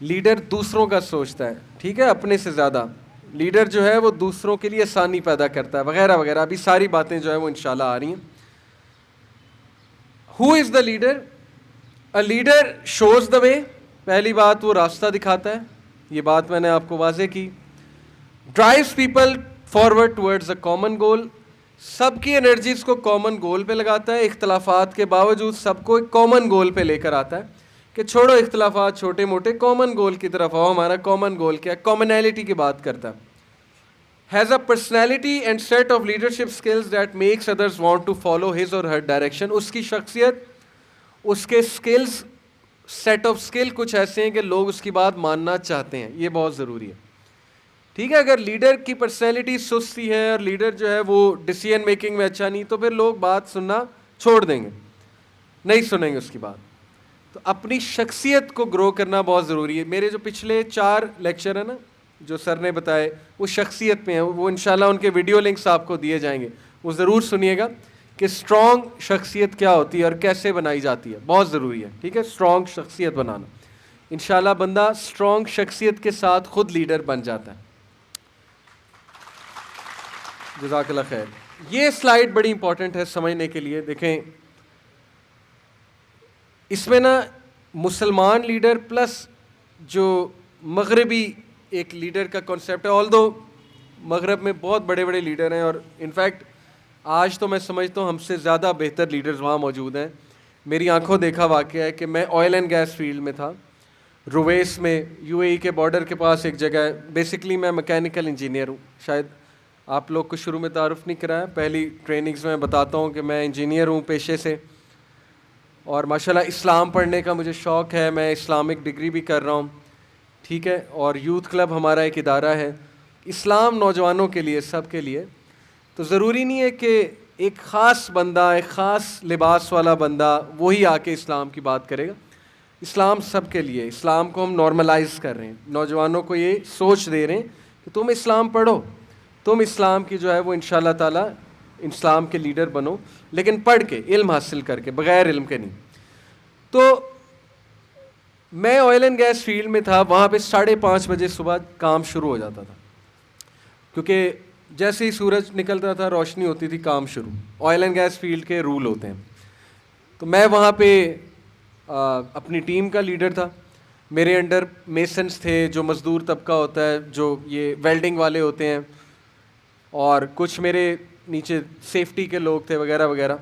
लीडर दूसरों का सोचता है, ठीक है, अपने से ज़्यादा। लीडर जो है वो दूसरों के लिए आसानी पैदा करता है, वगैरह वगैरह। अभी सारी बातें जो है वो इंशाल्लाह आ रही हैं। Who is the leader? A leader shows the way. पहली बात, वो रास्ता दिखाता है, ये बात मैंने आपको वाजे की। Drives people forward towards a common goal, सबकी एनर्जीज को कॉमन गोल पे लगाता है। इख्तलाफात के बावजूद सबको एक कॉमन गोल पे लेकर आता है कि छोड़ो इख्तलाफात छोटे मोटे, कॉमन गोल की तरफ आओ। हमारा कॉमन गोल क्या है? कॉमनैलिटी की बात करता है। Has a personality and set of leadership skills that makes others want to follow his और हर डायरेक्शन। उसकी शख्सियत, उसके स्किल्स, सेट ऑफ स्किल कुछ ऐसे हैं कि लोग उसकी बात मानना चाहते हैं। ये बहुत ज़रूरी है, ठीक है। अगर लीडर की पर्सनैलिटी सुस्ती है और लीडर जो है वो डिसीजन मेकिंग में अच्छा नहीं, तो फिर लोग बात सुनना छोड़ देंगे, नहीं सुनेंगे उसकी बात। तो अपनी शख्सियत को ग्रो करना बहुत ज़रूरी है। मेरे जो पिछले 4 लेक्चर हैं ना, जो सर ने बताए, वो शख्सियत पे हैं। वो इंशाल्लाह उनके वीडियो लिंक्स आपको दिए जाएंगे, वो ज़रूर सुनिएगा कि स्ट्रॉन्ग शख्सियत क्या होती है और कैसे बनाई जाती है। बहुत ज़रूरी है, ठीक है, स्ट्रॉन्ग शख्सियत बनाना। इंशाल्लाह बंदा स्ट्रॉन्ग शख्सियत के साथ खुद लीडर बन जाता है। जज़ाकल्लाह खैर। ये स्लाइड बड़ी इंपॉर्टेंट है समझने के लिए। देखें, इसमें ना मुसलमान लीडर प्लस जो मगरबी एक लीडर का कॉन्सेप्ट है। ऑल्दो मगरब में बहुत बड़े बड़े लीडर हैं, और इनफैक्ट आज तो मैं समझता हूँ हमसे ज़्यादा बेहतर लीडर्स वहाँ मौजूद हैं। मेरी आंखों देखा वाक़या है कि मैं ऑयल एंड गैस फील्ड में था, रुवैस में, यूएई के बॉर्डर के पास एक जगह है। बेसिकली मैं मैकेनिकल इंजीनियर हूँ। शायद आप लोग को शुरू में तारुफ़ नहीं कराया, पहली ट्रेनिंग्स में बताता हूँ कि मैं इंजीनियर हूँ पेशे से, और माशाल्लाह इस्लाम पढ़ने का मुझे शौक़ है। मैं इस्लामिक डिग्री भी कर रहा हूँ, ठीक है। और यूथ क्लब हमारा एक इदारा है, इस्लाम नौजवानों के लिए, सब के लिए। तो ज़रूरी नहीं है कि एक ख़ास बंदा, एक ख़ास लिबास वाला बंदा वही आके इस्लाम की बात करेगा। इस्लाम सब के लिए, इस्लाम को हम नॉर्मलाइज़ कर रहे हैं, नौजवानों को ये सोच दे रहे हैं कि तुम इस्लाम पढ़ो, तुम इस्लाम की जो है वो इंशाल्लाह ताला इस्लाम के लीडर बनो, लेकिन पढ़ के, इल्म हासिल करके, बग़ैर इल्म के नहीं। तो मैं ऑयल एंड गैस फील्ड में था, वहाँ पे 5:30 बजे सुबह काम शुरू हो जाता था, क्योंकि जैसे ही सूरज निकलता था रोशनी होती थी, काम शुरू। ऑयल एंड गैस फील्ड के रूल होते हैं। तो मैं वहाँ पे अपनी टीम का लीडर था। मेरे अंडर मेसन्स थे, जो मज़दूर तबका होता है, जो ये वेल्डिंग वाले होते हैं, और कुछ मेरे नीचे सेफ्टी के लोग थे, वगैरह वगैरह।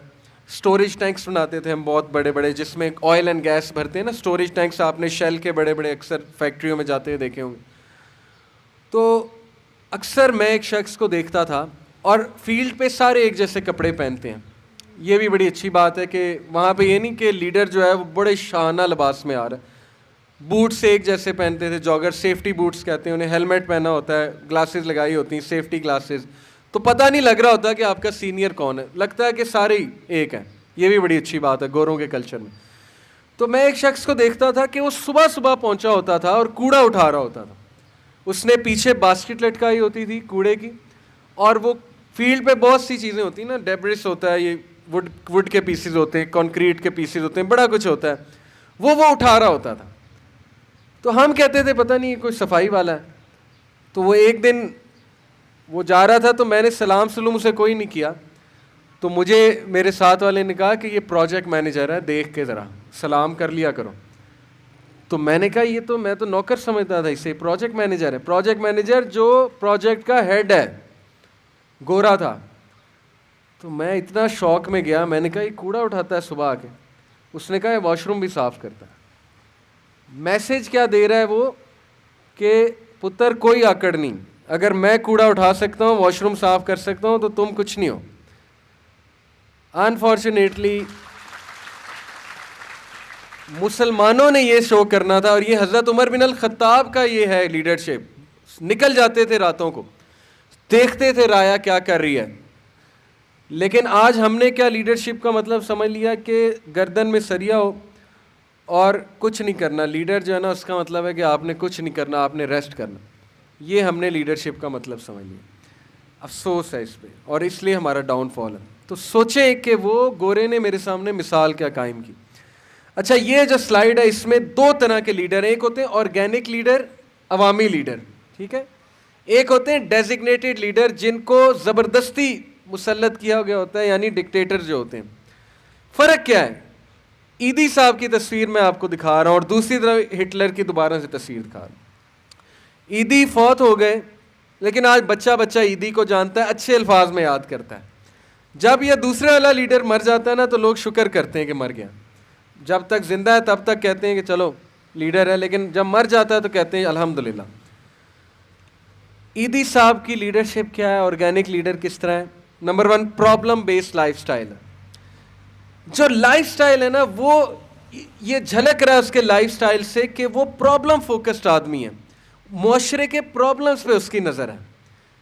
स्टोरेज टैंक्स बनाते थे हम बहुत बड़े बड़े, जिसमें ऑयल एंड गैस भरते हैं ना। स्टोरेज टैंक्स आपने शेल के बड़े बड़े अक्सर फैक्ट्रियों में जाते हुए देखे होंगे। तो अक्सर मैं एक शख्स को देखता था, और फील्ड पे सारे एक जैसे कपड़े पहनते हैं। ये भी बड़ी अच्छी बात है कि वहाँ पे ये नहीं कि लीडर जो है वो बड़े शाना लिबास में आ रहा है। बूट्स एक जैसे पहनते थे, जॉगर, सेफ्टी बूट्स कहते हैं उन्हें, हेलमेट पहना होता है, ग्लासेस लगाई होती हैं, सेफ्टी ग्लासेस। तो पता नहीं लग रहा होता कि आपका सीनियर कौन है, लगता है कि सारे ही एक हैं। ये भी बड़ी अच्छी बात है गोरों के कल्चर में। तो मैं एक शख्स को देखता था कि वो सुबह सुबह पहुंचा होता था और कूड़ा उठा रहा होता था। उसने पीछे बास्केट लटकाई होती थी कूड़े की, और वो फील्ड पे बहुत सी चीज़ें होती हैं ना, डेब्रिस होता है, ये वुड के पीसेज होते हैं, कंक्रीट के पीसेज होते हैं, बड़ा कुछ होता है, वो उठा रहा होता था। तो हम कहते थे पता नहीं कोई सफाई वाला है। तो वो एक दिन वो जा रहा था, तो मैंने सलाम सलूम उसे कोई नहीं किया, तो मुझे मेरे साथ वाले ने कहा कि ये प्रोजेक्ट मैनेजर है, देख के ज़रा सलाम कर लिया करो। तो मैंने कहा ये तो मैं तो नौकर समझता था इसे, प्रोजेक्ट मैनेजर है। प्रोजेक्ट मैनेजर जो प्रोजेक्ट का हेड है गोरा था। तो मैं इतना शौक में गया, मैंने कहा ये कूड़ा उठाता है सुबह आके। उसने कहा ये वॉशरूम भी साफ करता है। मैसेज क्या दे रहा है वो कि पुत्र कोई आकड़ नहीं, अगर मैं कूड़ा उठा सकता हूँ, वॉशरूम साफ कर सकता हूँ, तो तुम कुछ नहीं हो। अनफॉर्चुनेटली मुसलमानों ने ये शो करना था, और ये हज़रत उमर बिन अल खत्ताब का ये है लीडरशिप। निकल जाते थे रातों को, देखते थे राया क्या कर रही है। लेकिन आज हमने क्या लीडरशिप का मतलब समझ लिया कि गर्दन में सरिया हो और कुछ नहीं करना। लीडर जो है ना, उसका मतलब है कि आपने कुछ नहीं करना, आपने रेस्ट करना। ये हमने लीडरशिप का मतलब समझ लिया। अफसोस है इस पे, और इसलिए हमारा डाउनफॉल है। तो सोचें कि वो गोरे ने मेरे सामने मिसाल क्या कायम की। अच्छा, ये जो स्लाइड है इसमें दो तरह के लीडर हैं। एक होते हैं ऑर्गेनिक लीडर, अवामी लीडर, ठीक है। एक होते हैं डेजिग्नेटेड लीडर, जिनको ज़बरदस्ती मुसल्लत किया गया होता है, यानी डिक्टेटर जो होते हैं। फ़र्क क्या है? ईदी साहब की तस्वीर मैं आपको दिखा रहा हूँ, और दूसरी तरफ हिटलर की दोबारा से तस्वीर दिखा रहा हूँ। ईदी फौत हो गए, लेकिन आज बच्चा बच्चा ईदी को जानता है, अच्छे अल्फाज में याद करता है। जब यह दूसरे वाला लीडर मर जाता है ना, तो लोग शुक्र करते हैं कि मर गया। जब तक जिंदा है तब तक कहते हैं कि चलो लीडर है, लेकिन जब मर जाता है तो कहते हैं अल्हम्दुलिल्लाह। ईदी साहब की लीडरशिप क्या है, ऑर्गेनिक लीडर किस तरह है? नंबर 1, प्रॉब्लम बेस्ड लाइफस्टाइल है। जो लाइफस्टाइल है ना, वो ये झलक रहा है उसके लाइफस्टाइल से कि वो प्रॉब्लम फोकस्ड आदमी है, मुआशरे के प्रॉब्लम्स पे उसकी नज़र है।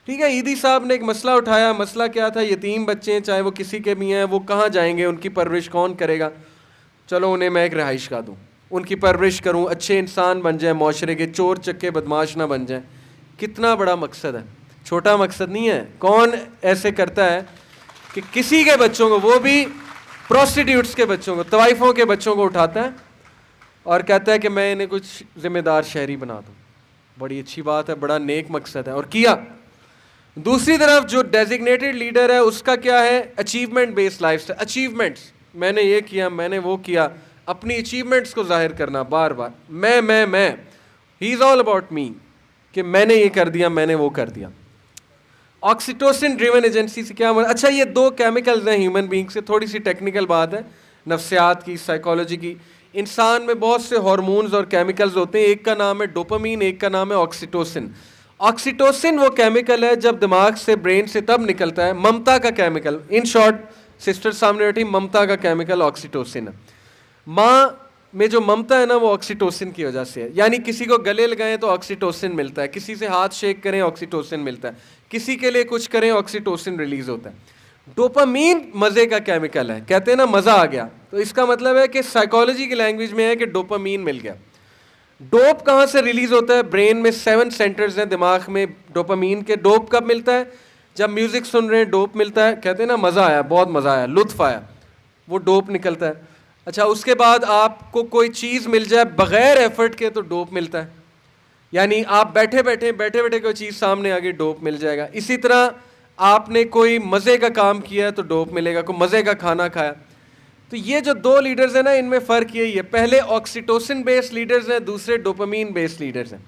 ठीक है, ईदी साहब ने एक मसला उठाया। मसला क्या था? यतीम बच्चे हैं, चाहे वो किसी के भी हैं, वो कहाँ जाएंगे, उनकी परवरिश कौन करेगा? चलो उन्हें मैं एक रिहाइश का दूँ, उनकी परवरिश करूँ, अच्छे इंसान बन जाए, मुआशरे के चोर चक्के बदमाश ना बन जाए। कितना बड़ा मकसद है, छोटा मकसद नहीं है। कौन ऐसे करता है कि किसी के बच्चों को, वो भी प्रोस्टिट्यूट्स के बच्चों को, तवाइफों के बच्चों को उठाता है और कहता है कि मैं इन्हें कुछ जिम्मेदार शहरी बना दूँ। बड़ी अच्छी बात है, बड़ा नेक मकसद है, और किया। दूसरी तरफ जो डेजिग्नेटेड लीडर है, उसका क्या है? Achievement based lifestyle. अचीवमेंट्स, मैंने ये किया, मैंने वो किया, अपनी अचीवमेंट्स को जाहिर करना बार बार। मैं he is all about me, कि मैंने ये कर दिया, मैंने वो कर दिया। ऑक्सीटोसिन ड्रिवन एजेंसी से क्या? अच्छा, ये दो केमिकल्स हैं ह्यूमन बींग से, थोड़ी सी टेक्निकल बात है, नफ्सियात की, साइकोलॉजी की। इंसान में बहुत से हार्मोन्स और केमिकल्स होते हैं, एक का नाम है डोपामीन, एक का नाम है ऑक्सीटोसिन। ऑक्सीटोसिन वो केमिकल है जब दिमाग से, ब्रेन से तब निकलता है, ममता का केमिकल। इन शॉर्ट, सिस्टर सामने बैठी, ममता का केमिकल ऑक्सीटोसिन है। माँ में जो ममता है ना, वो ऑक्सीटोसिन की वजह से है। यानी किसी को गले लगाएं तो ऑक्सीटोसिन मिलता है, किसी से हाथ शेक करें ऑक्सीटोसिन मिलता है, किसी के लिए कुछ करें ऑक्सीटोसिन रिलीज होता है। डोपामीन मज़े का केमिकल है, कहते हैं ना मज़ा आ गया, तो इसका मतलब है कि साइकोलॉजी की लैंग्वेज में है कि डोपामीन मिल गया। डोप कहाँ से रिलीज होता है? ब्रेन में 7 सेंटर्स हैं दिमाग में डोपामीन के। डोप कब मिलता है? जब म्यूजिक सुन रहे हैं डोप मिलता है, कहते हैं ना मज़ा आया, बहुत मज़ा आया, लुत्फ आया, वो डोप निकलता है। अच्छा, उसके बाद आपको कोई चीज़ मिल जाए बग़ैर एफर्ट के, तो डोप मिलता है। यानी आप बैठे बैठे कोई चीज़ सामने आ गई, डोप मिल जाएगा। इसी तरह आपने कोई मज़े का काम किया है तो डोप मिलेगा, कोई मज़े का खाना खाया। तो ये जो दो लीडर्स हैं ना, इनमें फ़र्क यही है, पहले ऑक्सीटोसिन बेस्ड लीडर्स हैं, दूसरे डोपामीन बेस्ड लीडर्स हैं।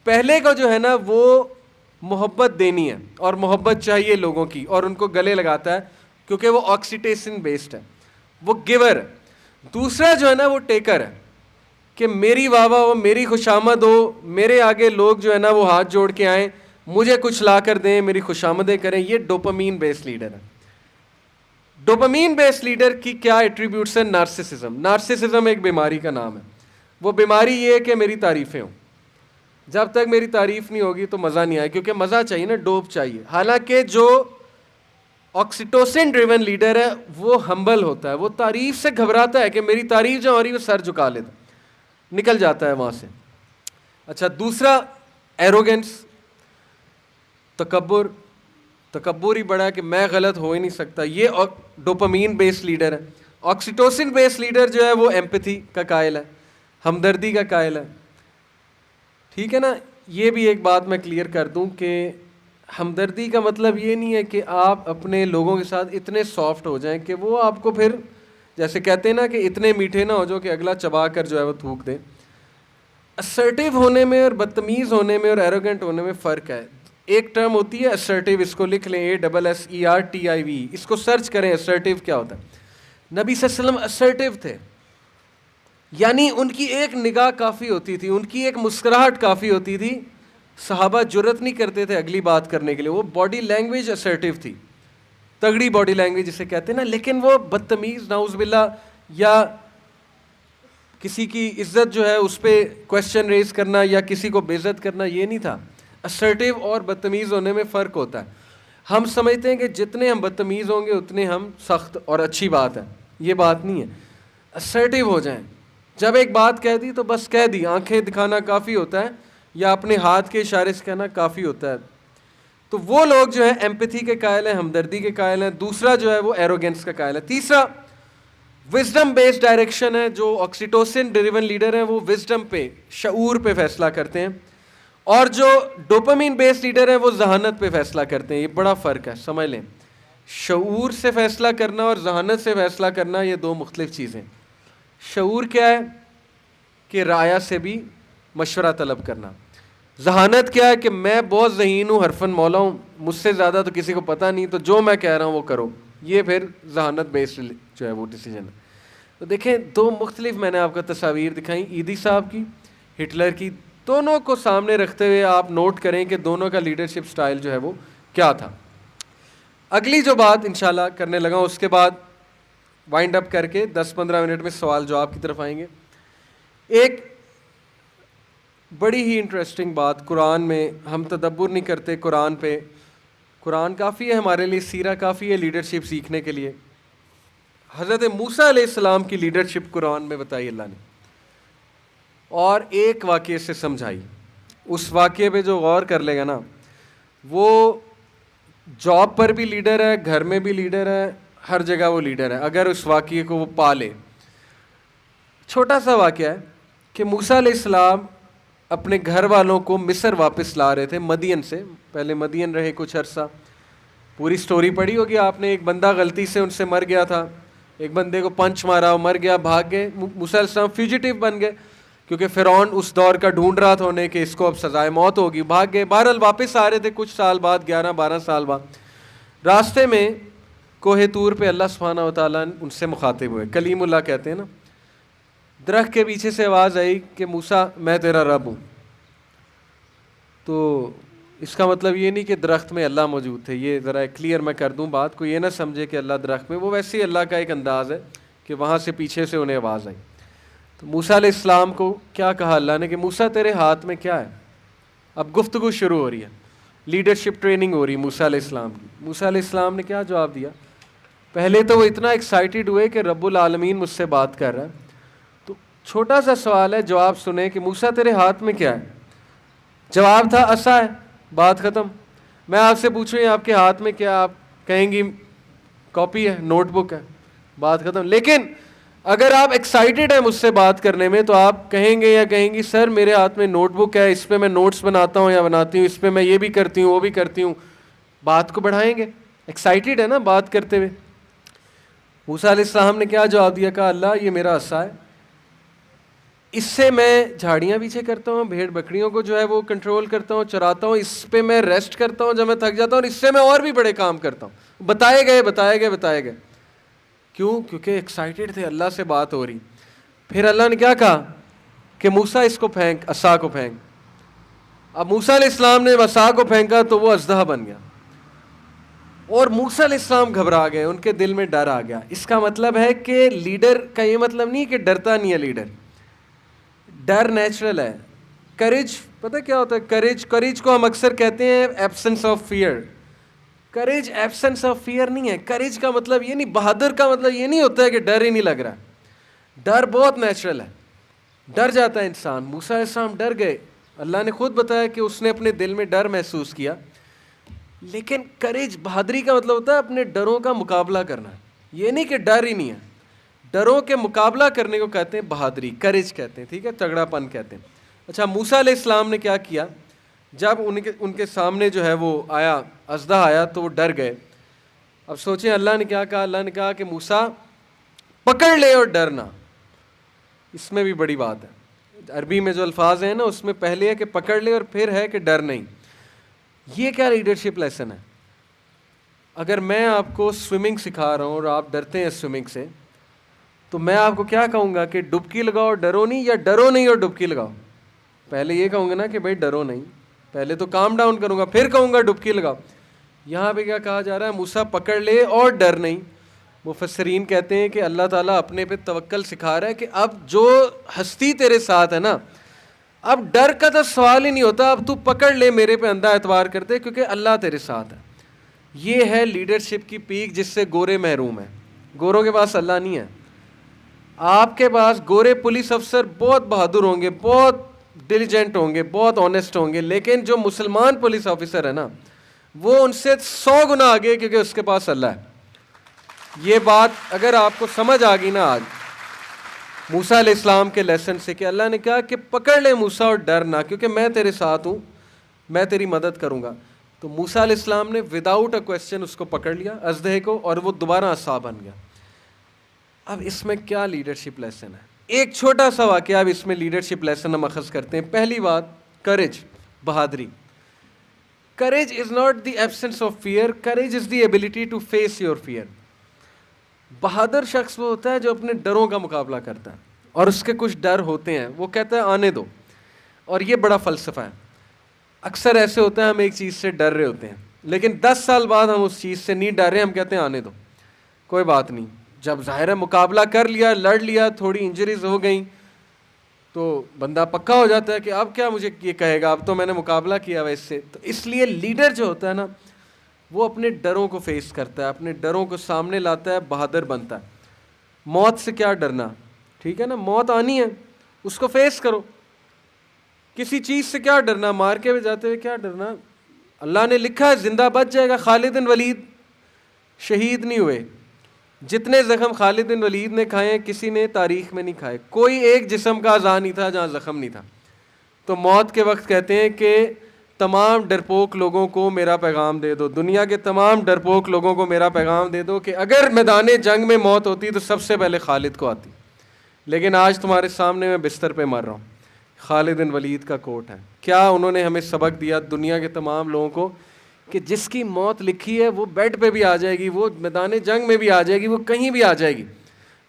पहले का जो है ना, वो मोहब्बत देनी है और मोहब्बत चाहिए लोगों की, और उनको गले लगाता है क्योंकि वो ऑक्सीटोसिन बेस्ड है, वो गिवर है। दूसरा जो है ना, वो टेकर है, कि मेरी वाह वाह हो, मेरी खुशामद हो, मेरे आगे लोग जो है ना वो हाथ जोड़ के आएँ, मुझे कुछ ला कर दें, मेरी खुशामदें करें। ये डोपामीन बेस्ड लीडर है। डोपामीन बेस्ड लीडर की क्या एट्रीब्यूट्स है? नार्सिसिज्म। नार्सिसिज्म एक बीमारी का नाम है। वो बीमारी ये है कि मेरी तारीफ़ें हों। जब तक मेरी तारीफ़ नहीं होगी तो मज़ा नहीं आए, क्योंकि मज़ा चाहिए ना, डोप चाहिए। हालांकि जो ऑक्सीटोसिन ड्रिवन लीडर है वो हम्बल होता है, वो तारीफ से घबराता है कि मेरी तारीफ जो हो रही है वो सर झुका लेता, निकल जाता है वहाँ से। अच्छा, दूसरा एरोगेंस, तकब्बुर। तकब्बुर ही बड़ा है कि मैं गलत हो ही नहीं सकता, ये डोपामीन बेस्ड लीडर है। ऑक्सीटोसिन बेस्ड लीडर जो है वो एम्पैथी का कायल है, हमदर्दी का कायल है। ठीक है ना, ये भी एक बात मैं क्लियर कर दूं कि हमदर्दी का मतलब ये नहीं है कि आप अपने लोगों के साथ इतने सॉफ्ट हो जाएं कि वो आपको फिर जैसे कहते हैं ना कि इतने मीठे ना हो जाओ कि अगला चबा कर जो है वो थूक दे। असर्टिव होने में और बदतमीज़ होने में और एरोगेंट होने में फ़र्क है। एक टर्म होती है असर्टिव, इसको लिख लें ASSERTIV, इसको सर्च करें असर्टिव क्या होता है। नबी सल्लल्लाहु अलैहि वसल्लम असर्टिव थे, यानी उनकी एक निगाह काफ़ी होती थी, उनकी एक मुस्कुराहट काफ़ी होती थी, सहाबा जुर्रत नहीं करते थे अगली बात करने के लिए। वो बॉडी लैंग्वेज असर्टिव थी, तगड़ी बॉडी लैंग्वेज जिसे कहते हैं ना। लेकिन वो बदतमीज़ नाउज़ुबिल्लाह या किसी की इज्जत जो है उस पर क्वेश्चन रेज करना या किसी को बेइज्जत करना, ये नहीं था। असर्टिव और बदतमीज़ होने में फ़र्क होता है। हम समझते हैं कि जितने हम बदतमीज़ होंगे उतने हम सख्त और अच्छी बात है, ये बात नहीं है। असर्टिव हो जाएं, जब एक बात कह दी तो बस कह दी, आंखें दिखाना काफ़ी होता है या अपने हाथ के इशारे से कहना काफ़ी होता है। तो वो लोग जो है एम्पैथी के कायल हैं, हमदर्दी के कायल हैं। दूसरा जो है वो एरोगेंस का कायल है। तीसरा विजडम बेस्ड डायरेक्शन है। जो ऑक्सीटोसिन ड्रिवन लीडर हैं वो विजडम पे, शऊर पे फैसला करते हैं, और जो डोपामीन बेस्ड लीडर हैं वो जहानत पे फैसला करते हैं। ये बड़ा फ़र्क है, समझ लें। शऊर से फैसला करना और जहानत से फैसला करना ये दो मुख्तलिफ चीज़ें। शऊर क्या है कि राया से भी मशवरा तलब करना। जहानत क्या है कि मैं बहुत ज़हीन हूँ, हरफन मौला हूँ, मुझसे ज़्यादा तो किसी को पता नहीं, तो जो मैं कह रहा हूँ वो करो। ये फिर जहानत बेस्ड जो है वो डिसीजन है। तो देखें, दो मुख्तलिफ मैंने आपको तस्वीर दिखाई, ईदी साहब की, हिटलर की। दोनों को सामने रखते हुए आप नोट करें कि दोनों का लीडरशिप स्टाइल जो है वो क्या था। अगली जो बात इंशाल्लाह करने लगा, उसके बाद वाइंड अप करके 10-15 मिनट में सवाल जवाब की तरफ आएंगे। एक बड़ी ही इंटरेस्टिंग बात, कुरान में हम तदब्बुर नहीं करते कुरान पे। कुरान काफ़ी है हमारे लिए, सीरा काफ़ी है लीडरशिप सीखने के लिए। हज़रत मूसा अलैहिस्सलाम की लीडरशिप कुरान में बताई अल्लाह ने, और एक वाक़ये से समझाई। उस वाक़ये पे जो गौर कर लेगा ना, वो जॉब पर भी लीडर है, घर में भी लीडर है, हर जगह वो लीडर है अगर उस वाक़ये को वो पाले। छोटा सा वाक़या है कि मूसा अलैहिस्सलाम अपने घर वालों को मिस्र वापस ला रहे थे, मदियन से। पहले मदियन रहे कुछ अरसा, पूरी स्टोरी पढ़ी होगी आपने। एक बंदा गलती से उनसे मर गया था, एक बंदे को पंच मारा, वो मर गया, भाग गए। मूसा अलैहिस्सलाम फ्यूजिटिव बन गए क्योंकि फ़िरौन उस दौर का ढूंढ रहा था उन्हें कि इसको अब सजाए मौत होगी, भाग गए। बहरहाल वापस आ रहे थे कुछ साल बाद, 11-12 साल बाद। रास्ते में कोहे तूर पे अल्लाह सुब्हानहू व तआला उनसे मुखातिब हुए, कलीमुल्लाह कहते हैं ना। दरख्त के पीछे से आवाज़ आई कि मूसा मैं तेरा रब हूँ। तो इसका मतलब ये नहीं कि दरख्त में अल्लाह मौजूद थे, ये ज़रा क्लियर मैं कर दूँ बात को, ये ना समझे कि अल्लाह दरख्त में, वो वैसे ही अल्लाह का एक अंदाज़ है कि वहाँ से पीछे से उन्हें आवाज़ आई। तो मूसा अलैहिस्सलाम को क्या कहा अल्लाह ने कि मूसा तेरे हाथ में क्या है। अब गुफ्तगू शुरू हो रही है, लीडरशिप ट्रेनिंग हो रही है मूसा अलैहिस्सलाम की। मूसा अलैहिस्सलाम ने क्या जवाब दिया? पहले तो वो इतना एक्साइटेड हुए कि रब्बुल आलमीन मुझसे बात कर रहा है। तो छोटा सा सवाल है, जवाब सुने कि मूसा तेरे हाथ में क्या है? जवाब था असा है, बात ख़त्म। मैं आपसे पूछूँ आपके हाथ में क्या, आप कहेंगी कॉपी है, नोटबुक है, बात ख़त्म। लेकिन अगर आप एक्साइटेड हैं मुझसे बात करने में तो आप कहेंगे या कहेंगी सर मेरे हाथ में नोटबुक है, इस पर मैं नोट्स बनाता हूँ या बनाती हूँ, इस पर मैं ये भी करती हूँ वो भी करती हूँ। बात को बढ़ाएंगे, एक्साइटेड है ना बात करते हुए। मूसा अलैहिस्सलाम ने क्या जवाब दिया? कहा अल्लाह ये मेरा असा है, इससे मैं झाड़ियाँ पीछे करता हूँ, भेड़ बकरियों को जो है वो कंट्रोल करता हूँ, चराता हूँ, इस पर मैं रेस्ट करता हूँ जब मैं थक जाता हूँ, और इससे मैं और भी बड़े काम करता हूँ। बताए गए बताए गए बताए गए। क्यों? क्योंकि एक्साइटेड थे, अल्लाह से बात हो रही। फिर अल्लाह ने क्या कहा कि मूसा इसको फेंक, असा को फेंक। अब मूसा अलैहिस्सलाम ने असा को फेंका तो वो अजदहा बन गया, और मूसा अलैहिस्सलाम घबरा गए, उनके दिल में डर आ गया। इसका मतलब है कि लीडर का ये मतलब नहीं कि डरता नहीं है लीडर, डर नेचुरल है। करेज पता क्या होता है? करेज को हम अक्सर कहते हैं absence of fear. Courage absence of fear नहीं है। करेज का मतलब ये नहीं, बहादुर का मतलब ये नहीं होता है कि डर ही नहीं लग रहा। डर बहुत नेचुरल है, डर जाता है इंसान। मूसा अलैहिस्सलाम डर गए, अल्लाह ने खुद बताया कि उसने अपने दिल में डर महसूस किया। लेकिन करेज, बहादुरी का मतलब होता है अपने डरों का मुकाबला करना। ये नहीं कि डर ही नहीं है, डरों के मुकाबला करने को कहते हैं बहादुरी, करेज कहते हैं, ठीक है, तगड़ापन कहते हैं। अच्छा, मूसा अलैहिस्सलाम ने क्या किया, जब उनके सामने जो है वो आया, अजदा आया, तो वो डर गए। अब सोचें अल्लाह ने क्या कहा, अल्लाह ने कहा कि मूसा पकड़ ले और डरना। इसमें भी बड़ी बात है, अरबी में जो अल्फाज हैं ना उसमें पहले है कि पकड़ ले और फिर है कि डर नहीं। ये क्या लीडरशिप लेसन है। अगर मैं आपको स्विमिंग सिखा रहा हूँ और आप डरते हैं स्विमिंग से, तो मैं आपको क्या कहूँगा कि डुबकी लगाओ डरो नहीं, या डरो नहीं और डुबकी लगाओ। पहले ये कहूँगा ना कि भाई डरो नहीं, पहले तो काम डाउन करूँगा, फिर कहूँगा डुबकी लगाओ। यहाँ पे क्या कहा जा रहा है, मूसा पकड़ ले और डर नहीं। मुफस्सरीन कहते हैं कि अल्लाह ताला अपने पे तवक्कल सिखा रहा है कि अब जो हस्ती तेरे साथ है ना, अब डर का तो सवाल ही नहीं होता, अब तू पकड़ ले, मेरे पे अंधा एतबार करते, क्योंकि अल्लाह तेरे साथ है। ये है लीडरशिप की पीक, जिससे गोरे महरूम है। गोरों के पास अल्लाह नहीं है। आपके पास गोरे पुलिस अफसर बहुत बहादुर होंगे, बहुत डिलीजेंट होंगे, बहुत ऑनेस्ट होंगे, लेकिन जो मुसलमान पुलिस ऑफिसर है ना, वो उनसे 100 गुना आगे, क्योंकि उसके पास अल्लाह है। ये बात अगर आपको समझ आ गई ना आज मूसा अलैहिस्सलाम के लेसन से, कि अल्लाह ने कहा कि पकड़ ले मूसा और डर ना, क्योंकि मैं तेरे साथ हूँ, मैं तेरी मदद करूँगा। तो मूसा अलैहिस्सलाम ने विदाउट अ क्वेश्चन उसको पकड़ लिया, अजदहे को, और वो दोबारा असा बन गया। अब इसमें क्या लीडरशिप लेसन है, एक छोटा सा वाक़या, अब इसमें लीडरशिप लेसन हम अखज़ करते हैं। पहली बात, करेज, बहादुरी। Courage is not the absence of fear, courage is the ability to face your fear. बहादुर शख्स वो होता है जो अपने डरों का मुकाबला करता है, और उसके कुछ डर होते हैं, वो कहता है आने दो। और ये बड़ा फ़लसफ़ा है। अक्सर ऐसे होता है, हम एक चीज़ से डर रहे होते हैं, लेकिन 10 साल बाद हम उस चीज़ से नहीं डर रहे, हम कहते हैं आने दो, कोई बात नहीं। जब ज़ाहिर है मुकाबला कर लिया, लड़ लिया, थोड़ी इंजरीज हो गई, तो बंदा पक्का हो जाता है कि अब क्या मुझे ये कहेगा, अब तो मैंने मुकाबला किया वैसे। तो इसलिए लीडर जो होता है ना, वो अपने डरों को फेस करता है, अपने डरों को सामने लाता है, बहादुर बनता है। मौत से क्या डरना, ठीक है ना, मौत आनी है, उसको फेस करो। किसी चीज़ से क्या डरना, मार के जाते हुए क्या डरना। अल्लाह ने लिखा है जिंदा बच जाएगा। खालिद बिन वलीद शहीद नहीं हुए, जितने ज़ख्म खालिद बिन वलीद ने खाए हैं, किसी ने तारीख में नहीं खाए। कोई एक जिस्म का अज़ा नहीं था जहाँ ज़ख्म नहीं था। तो मौत के वक्त कहते हैं कि तमाम डरपोक लोगों को मेरा पैगाम दे दो, दुनिया के तमाम डरपोक लोगों को मेरा पैगाम दे दो कि अगर मैदान जंग में मौत होती तो सबसे पहले खालिद को आती, लेकिन आज तुम्हारे सामने मैं बिस्तर पे मर रहा हूँ। खालिद बिन वलीद का कोट है। क्या उन्होंने हमें सबक दिया दुनिया के तमाम लोगों को, कि जिसकी मौत लिखी है वो बेड पे भी आ जाएगी, वो मैदान जंग में भी आ जाएगी, वो कहीं भी आ जाएगी,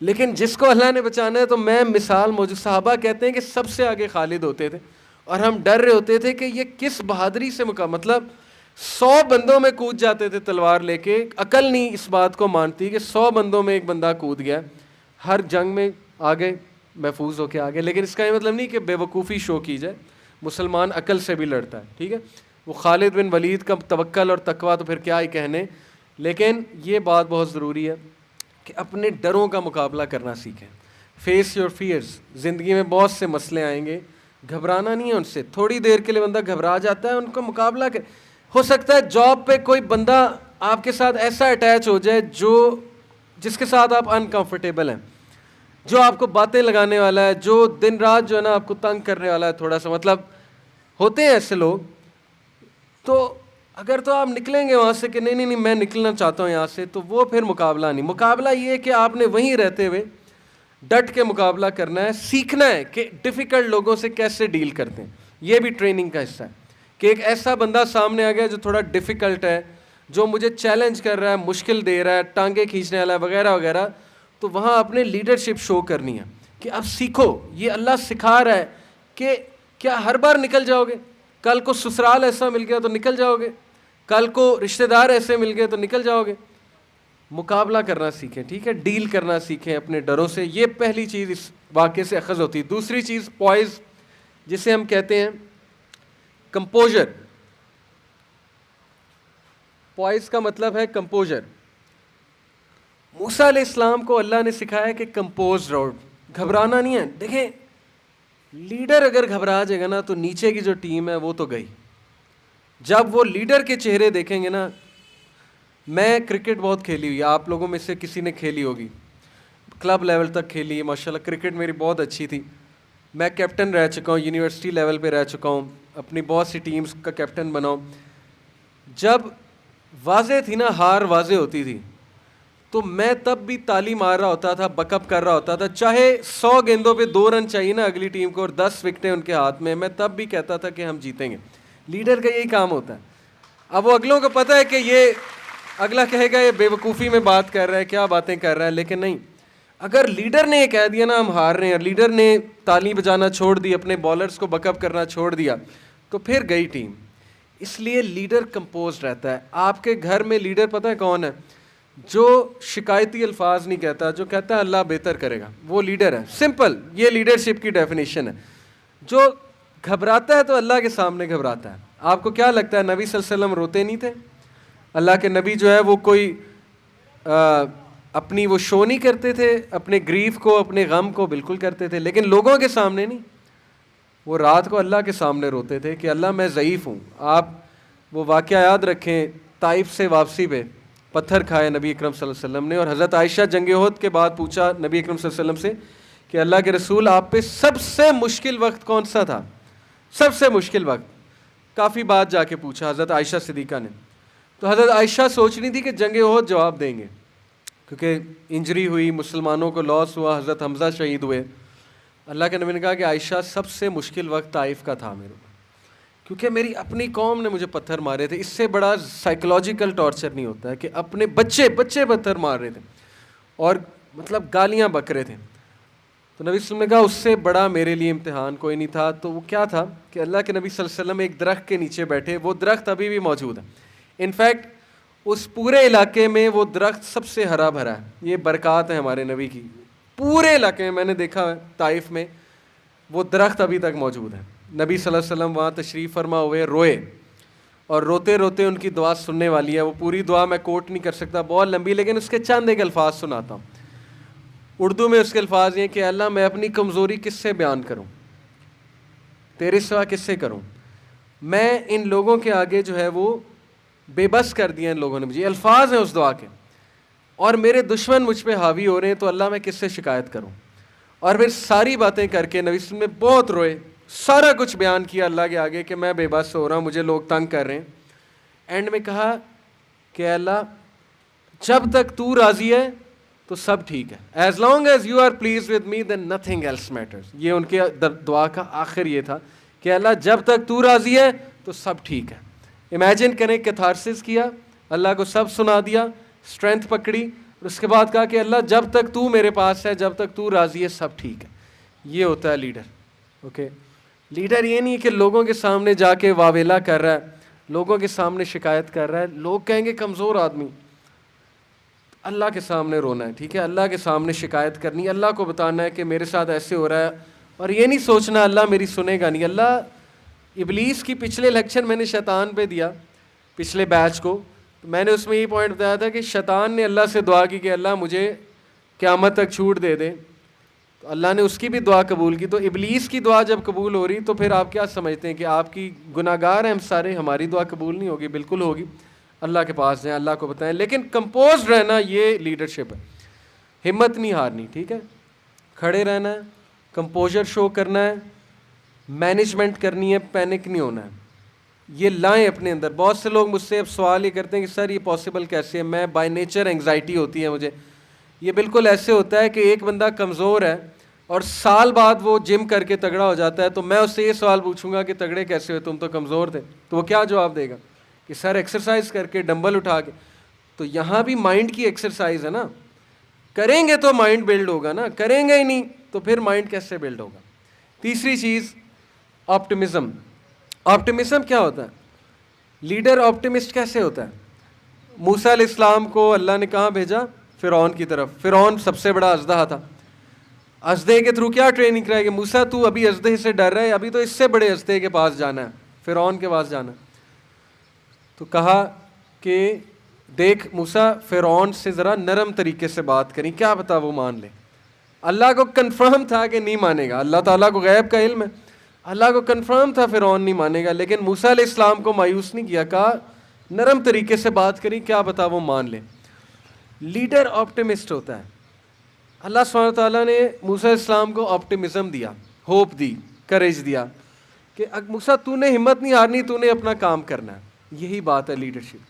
लेकिन जिसको अल्लाह ने बचाना है, तो मैं मिसाल मौजूद, साहबा कहते हैं कि सबसे आगे खालिद होते थे, और हम डर रहे होते थे कि ये किस बहादुरी से मतलब 100 बंदों में कूद जाते थे तलवार लेके। अकल नहीं इस बात को मानती कि 100 बंदों में एक बंदा कूद गया, हर जंग में आ गए, महफूज होके आ गए। लेकिन इसका ये मतलब नहीं कि बेवकूफ़ी शो की जाए, मुसलमान अकल से भी लड़ता है, ठीक है। वो खालिद बिन वलीद का तवक्कल और तकवा तो फिर क्या ही कहने। लेकिन ये बात बहुत ज़रूरी है कि अपने डरों का मुकाबला करना सीखें। Face your fears. ज़िंदगी में बहुत से मसले आएंगे, घबराना नहीं है उनसे। थोड़ी देर के लिए बंदा घबरा जाता है, उनको मुकाबला कर। हो सकता है जॉब पे कोई बंदा आपके साथ ऐसा अटैच हो जाए जिसके साथ आप अनकंफर्टेबल हैं, जो आपको बातें लगाने वाला है, जो दिन रात जो है ना आपको तंग करने वाला है थोड़ा सा, मतलब होते हैं ऐसे लोग। तो अगर तो आप निकलेंगे वहाँ से कि नहीं नहीं नहीं मैं निकलना चाहता हूँ यहाँ से, तो वो फिर मुकाबला नहीं। मुकाबला ये है कि आपने वहीं रहते हुए डट के मुकाबला करना है, सीखना है कि डिफ़िकल्ट लोगों से कैसे डील करते हैं। ये भी ट्रेनिंग का हिस्सा है कि एक ऐसा बंदा सामने आ गया जो थोड़ा डिफ़िकल्ट है, जो मुझे चैलेंज कर रहा है, मुश्किल दे रहा है, टांगे खींचने वाला है वगैरह वगैरह, तो वहाँ अपने लीडरशिप शो करनी है कि अब सीखो। ये अल्लाह सिखा रहा है कि क्या हर बार निकल जाओगे, कल को ससुराल ऐसा मिल गया तो निकल जाओगे, कल को रिश्तेदार ऐसे मिल गए तो निकल जाओगे। मुकाबला करना सीखें, ठीक है, डील करना सीखें अपने डरों से। ये पहली चीज़ इस वाक़े से अखज़ होती है। दूसरी चीज़ पॉइज़, जिसे हम कहते हैं कंपोजर। पॉइस का मतलब है कंपोजर। मूसा अलैहिस्सलाम को अल्लाह ने सिखाया कि कंपोज रहो, घबराना नहीं है। देखें, लीडर अगर घबरा जाएगा ना तो नीचे की जो टीम है वो तो गई। जब वो लीडर के चेहरे देखेंगे ना, मैं क्रिकेट बहुत खेली हुई, आप लोगों में से किसी ने खेली होगी, क्लब लेवल तक खेली है माशाल्लाह, क्रिकेट मेरी बहुत अच्छी थी। मैं कैप्टन रह चुका हूँ, यूनिवर्सिटी लेवल पे रह चुका हूँ, अपनी बहुत सी टीम्स का कैप्टन बना हूँ। जब वाजे थी ना, हार वाजे होती थी, तो मैं तब भी ताली मार रहा होता था, बकअप कर रहा होता था, चाहे 100 गेंदों पे 2 रन चाहिए ना अगली टीम को और 10 विकेटें उनके हाथ में, मैं तब भी कहता था कि हम जीतेंगे। लीडर का यही काम होता है। अब वो अगलों को पता है कि ये अगला कहेगा ये बेवकूफ़ी में बात कर रहा है, क्या बातें कर रहा है, लेकिन नहीं, अगर लीडर ने ये कह दिया ना हम हार रहे हैं, लीडर ने ताली बजाना छोड़ दी, अपने बॉलर्स को बकअप करना छोड़ दिया, तो फिर गई टीम। इसलिए लीडर कंपोज रहता है। आपके घर में लीडर पता है कौन है? जो शिकायती अल्फाज नहीं कहता, जो कहता है अल्लाह बेहतर करेगा, वो लीडर है। सिंपल, ये लीडरशिप की डेफिनेशन है। जो घबराता है तो अल्लाह के सामने घबराता है। आपको क्या लगता है नबी सल्लल्लाहु अलैहि वसल्लम रोते नहीं थे? अल्लाह के नबी जो है वो कोई अपनी वो शो नहीं करते थे, अपने ग्रीफ को, अपने गम को बिल्कुल करते थे, लेकिन लोगों के सामने नहीं। वो रात को अल्लाह के सामने रोते थे कि अल्लाह मैं ज़ईफ़ हूँ। आप वो वाक़या याद रखें, ताइफ से वापसी पे पत्थर खाए नबी अकरम सल्लल्लाहु अलैहि वसल्लम ने, और हज़रत आयशा जंग उहद के बाद पूछा नबी अकरम सल्लल्लाहु अलैहि वसल्लम से कि अल्लाह के रसूल आप पे सबसे मुश्किल वक्त कौन सा था? सबसे मुश्किल वक्त। काफ़ी बात जाके पूछा हज़रत आयशा सिद्दीक़ा ने। तो हज़रत आयशा सोच रही थी कि जंग उहद जवाब देंगे, क्योंकि इंजरी हुई, मुसलमानों को लॉस हुआ, हज़रत हमज़ा शहीद हुए। अल्लाह के नबी ने कहा कि आयशा सबसे मुश्किल वक्त ताइफ का था मेरे, क्योंकि मेरी अपनी कौम ने मुझे पत्थर मारे थे। इससे बड़ा साइकोलॉजिकल टॉर्चर नहीं होता है कि अपने बच्चे पत्थर मार रहे थे और मतलब गालियाँ बक रहे थे। तो नबी सल्लल्लाहु अलैहि वसल्लम ने कहा उससे बड़ा मेरे लिए इम्तिहान कोई नहीं था। तो वो क्या था कि अल्लाह के नबी सल्लल्लाहु अलैहि वसल्लम एक दरख्त के नीचे बैठे, वो दरख्त अभी भी मौजूद है। इनफैक्ट उस पूरे इलाके में वो दरख्त सबसे हरा भरा है। ये बरक़ात है हमारे नबी की। पूरे इलाके में मैंने देखा है, ताइफ में वो दरख्त अभी तक मौजूद है। नबी सल्लल्लाहु अलैहि वसल्लम वहाँ तशरीफ़ फरमा हुए, रोए, और रोते रोते उनकी दुआ सुनने वाली है। वो पूरी दुआ मैं कोट नहीं कर सकता, बहुत लंबी, लेकिन उसके चंद एक अल्फाज सुनाता हूँ। उर्दू में उसके अल्फाज ये कि अल्लाह मैं अपनी कमज़ोरी किससे बयान करूँ, तेरे सिवा किससे करूँ? मैं इन लोगों के आगे जो है वो बेबस कर दिया इन लोगों ने मुझे। अल्फाज हैं उस दुआ के, और मेरे दुश्मन मुझ पे हावी हो रहे हैं, तो अल्लाह मैं किससे शिकायत करूँ? और फिर सारी बातें करके नबी सल्लल्लाहु अलैहि वसल्लम बहुत रोए, सारा कुछ बयान किया अल्लाह के आगे कि मैं बेबस हो रहा हूँ, मुझे लोग तंग कर रहे हैं। एंड में कहा कि अल्लाह जब तक तू राज़ी है तो सब ठीक है, as long as you are please with me then nothing else matters. ये उनके दुआ का आखिर ये था कि अल्लाह जब तक तू राज़ी है तो सब ठीक है। इमेजिन करें, कैथारसिस किया, अल्लाह को सब सुना दिया, स्ट्रेंथ पकड़ी, और उसके बाद कहा कि अल्लाह जब तक तू मेरे पास है, जब तक तू राज़ी है, सब ठीक है। ये होता है लीडर। ओके, लीडर ये नहीं कि लोगों के सामने जाके वावेला कर रहा है, लोगों के सामने शिकायत कर रहा है, लोग कहेंगे कमज़ोर आदमी। अल्लाह के सामने रोना है, ठीक है, अल्लाह के सामने शिकायत करनी, अल्लाह को बताना है कि मेरे साथ ऐसे हो रहा है, और ये नहीं सोचना अल्लाह मेरी सुनेगा नहीं। अल्लाह इबलीस की पिछले लेक्चर मैंने शैतान पे दिया, पिछले बैच को, तो मैंने उसमें ये पॉइंट बताया था कि शैतान ने अल्लाह से दुआ की कि अल्लाह मुझे क़यामत तक छूट दे दे, तो अल्लाह ने उसकी भी दुआ कबूल की। तो इबलीस की दुआ जब कबूल हो रही तो फिर आप क्या समझते हैं कि आपकी गुनाहगार हैं हम सारे, हमारी दुआ कबूल नहीं होगी? बिल्कुल होगी। अल्लाह के पास जाएं, अल्लाह को बताएं, लेकिन कंपोज रहना ये लीडरशिप है। हिम्मत नहीं हारनी, ठीक है, खड़े रहना है, कंपोजर शो करना है, मैनेजमेंट करनी है, पैनिक नहीं होना है। ये लाएं अपने अंदर। बहुत से लोग मुझसे अब सवाल ये करते हैं कि सर ये पॉसिबल कैसे है, मैं बाय नेचर एंग्जाइटी होती है मुझे। ये बिल्कुल ऐसे होता है कि एक बंदा कमज़ोर है और साल बाद वो जिम करके तगड़ा हो जाता है, तो मैं उससे ये सवाल पूछूंगा कि तगड़े कैसे हुए, तुम तो कमज़ोर थे, तो वो क्या जवाब देगा कि सर एक्सरसाइज करके, डंबल उठा के। तो यहाँ भी माइंड की एक्सरसाइज है ना, करेंगे तो माइंड बिल्ड होगा ना, करेंगे ही नहीं तो फिर माइंड कैसे बिल्ड होगा? तीसरी चीज़ ऑप्टिमिज्म। ऑप्टिमिज्म क्या होता है? लीडर ऑप्टिमिस्ट कैसे होता है? मूसा अलैहिस्सलाम को अल्लाह ने कहाँ भेजा? फ़िरौन की तरफ। फ़िरौन सबसे बड़ा अजदहा था। अजदे के थ्रू क्या ट्रेनिंग कराएगी? मूसा तू अभी अजदे से डर रहा है, अभी तो इससे बड़े अजदे के पास जाना है, फ़िरौन के पास जाना है। तो कहा कि देख मूसा, फ़िरौन से ज़रा नरम तरीके से बात करी, क्या पता वो मान ले। अल्लाह को कंफर्म था कि नहीं मानेगा, अल्लाह ताला को गैब का इल्म है, अल्लाह को कंफर्म था फ़िरौन नहीं मानेगा, लेकिन मूसा अलैहिस्सलाम को मायूस नहीं किया, कहा नरम तरीके से बात करी, क्या पता वो मान ले। लीडर ऑप्टिमिस्ट होता है। अल्लाह सुब्हानहू व तआला ने मूसा अलैहिस्सलाम को ऑप्टिमिज्म दिया, होप दी, करेज दिया कि मूसा तूने हिम्मत नहीं हारनी, तूने अपना काम करना है। यही बात है लीडरशिप।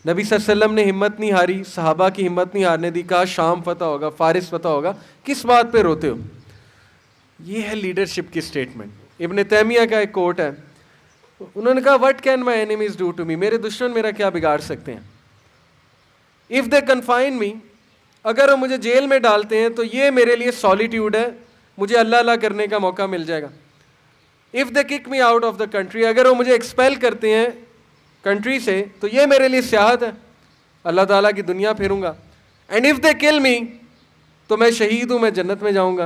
नबी सल्लल्लाहु अलैहि वसल्लम ने हिम्मत नहीं हारी, सहाबा की हिम्मत नहीं हारने दी, कहा शाम फतह होगा, फारिस फतह होगा, किस बात पे रोते हो। ये है लीडरशिप की स्टेटमेंट। इब्न तैमिया का एक कोट है, उन्होंने कहा what can my enemies do to me, मेरे दुश्मन मेरा क्या बिगाड़ सकते हैं। इफ़ दे कन्फाइन मी, अगर वो मुझे जेल में डालते हैं तो ये मेरे लिए सॉलिट्यूड है, मुझे अल्लाह अल्लाह करने का मौका मिल जाएगा। If they kick me out of the country, अगर वो मुझे एक्सपेल करते हैं कंट्री से तो ये मेरे लिए सियाहत है, अल्लाह ताला की दुनिया फिरूंगा। एंड इफ़ दे किल मी, तो मैं शहीद हूँ, मैं जन्नत में जाऊँगा।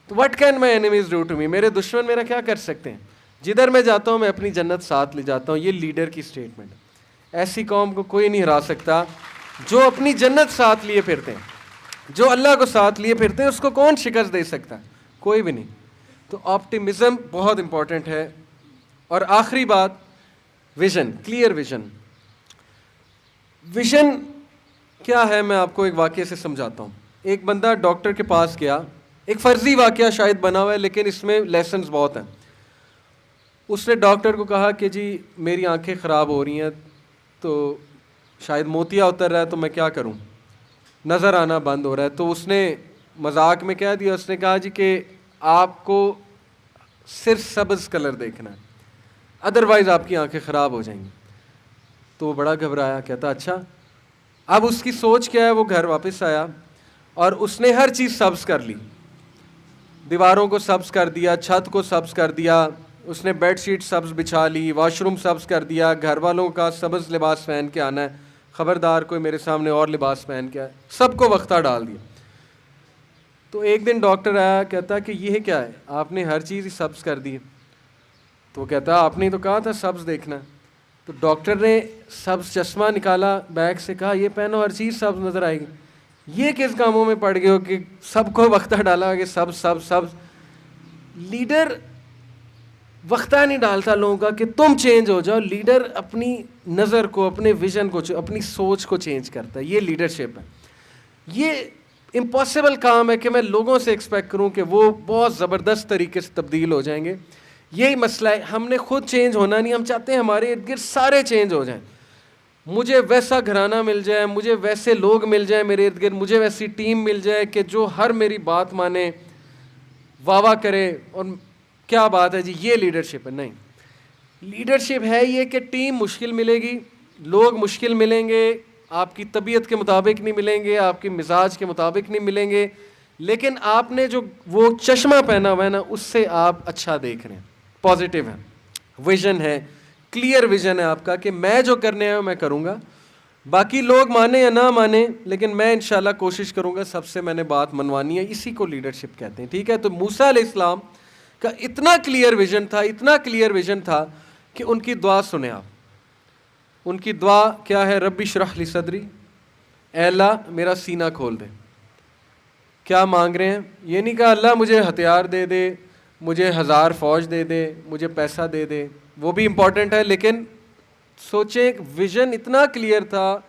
तो what can my enemies do to me, मेरे दुश्मन मेरा क्या कर सकते हैं। जिधर मैं जाता हूँ मैं अपनी जन्नत साथ ले जाता हूँ। ये लीडर की स्टेटमेंट। ऐसी कौम को कोई नहीं हरा सकता जो अपनी जन्नत साथ लिए फिरते हैं, जो अल्लाह को साथ लिए फिरते हैं, उसको कौन शिकस्त दे सकता है, कोई भी नहीं। तो ऑप्टिमिज्म बहुत इंपॉर्टेंट है। और आखिरी बात, विजन, क्लियर विजन। विजन क्या है, मैं आपको एक वाक़ये से समझाता हूँ। एक बंदा डॉक्टर के पास गया, एक फ़र्ज़ी वाक़या शायद बना हुआ है लेकिन इसमें लेसन्स बहुत हैं। उसने डॉक्टर को कहा कि जी मेरी आंखें ख़राब हो रही हैं, तो शायद मोतिया उतर रहा है, तो मैं क्या करूं, नज़र आना बंद हो रहा है। तो उसने मजाक में कह दिया, उसने कहा जी कि आपको सिर्फ सब्ज़ कलर देखना है, अदरवाइज़ आपकी आंखें ख़राब हो जाएंगी। तो वो बड़ा घबराया, कहता अच्छा। अब उसकी सोच क्या है, वो घर वापस आया और उसने हर चीज़ सब्ज़ कर ली, दीवारों को सब्ज़ कर दिया, छत को सब्ज़ कर दिया, उसने बेडशीट सब्ज़ बिछा ली, वॉशरूम सब्ज़ कर दिया, घर वालों का सब्ज़ लिबास पहन के आना है, ख़बरदार कोई मेरे सामने और लिबास पहन के आए, सबको वक्ता डाल दिया। तो एक दिन डॉक्टर आया, कहता कि ये क्या है, आपने हर चीज़ ही सब्ज़ कर दी है। तो कहता आपने तो कहा था सब्ज़ देखना। तो डॉक्टर ने सब्ज़ चश्मा निकाला बैग से, कहा ये पहनो, हर चीज़ सब्ज़ नज़र आएगी। ये किस कामों में पड़ गए हो कि सबको वक्ता डाला कि सब्ज़ सब्ज़ सब्ज़। लीडर वक्ता नहीं डालता लोगों का कि तुम चेंज हो जाओ। लीडर अपनी नज़र को, अपने विजन को, अपनी सोच को चेंज करता है। ये लीडरशिप है। ये इम्पॉसिबल काम है कि मैं लोगों से एक्सपेक्ट करूं कि वो बहुत ज़बरदस्त तरीके से तब्दील हो जाएंगे। यही मसला है, हमने खुद चेंज होना नहीं, हम चाहते हैं हमारे इर्द गिर्द सारे चेंज हो जाएं। मुझे वैसा घराना मिल जाए, मुझे वैसे लोग मिल जाए मेरे इर्द गिर्द, मुझे वैसी टीम मिल जाए कि जो हर मेरी बात माने, वाह करे, और क्या बात है जी, ये लीडरशिप है। नहीं, लीडरशिप है ये कि टीम मुश्किल मिलेगी, लोग मुश्किल मिलेंगे, आपकी तबीयत के मुताबिक नहीं मिलेंगे, आपके मिजाज के मुताबिक नहीं मिलेंगे, लेकिन आपने जो वो चश्मा पहना हुआ है ना, उससे आप अच्छा देख रहे हैं, पॉजिटिव है, विजन है, क्लियर विजन है आपका कि मैं जो करने आया हूँ मैं करूँगा, बाकी लोग माने या ना माने, लेकिन मैं इंशाल्लाह कोशिश करूँगा सबसे मैंने बात मनवानी है। इसी को लीडरशिप कहते हैं। ठीक है। तो मूसा अलैहिस्सलाम का इतना क्लियर विजन था, इतना क्लियर विजन था कि उनकी दुआ सुने आप। उनकी दुआ क्या है, रब्बी इश्रह ली सदरी, ऐ अल्लाह मेरा सीना खोल दे। क्या मांग रहे हैं, ये नहीं कहा अल्लाह मुझे हथियार दे दे, मुझे 1000 फौज दे दे, मुझे पैसा दे दे, वो भी इम्पॉर्टेंट है, लेकिन सोचे विजन इतना क्लियर था,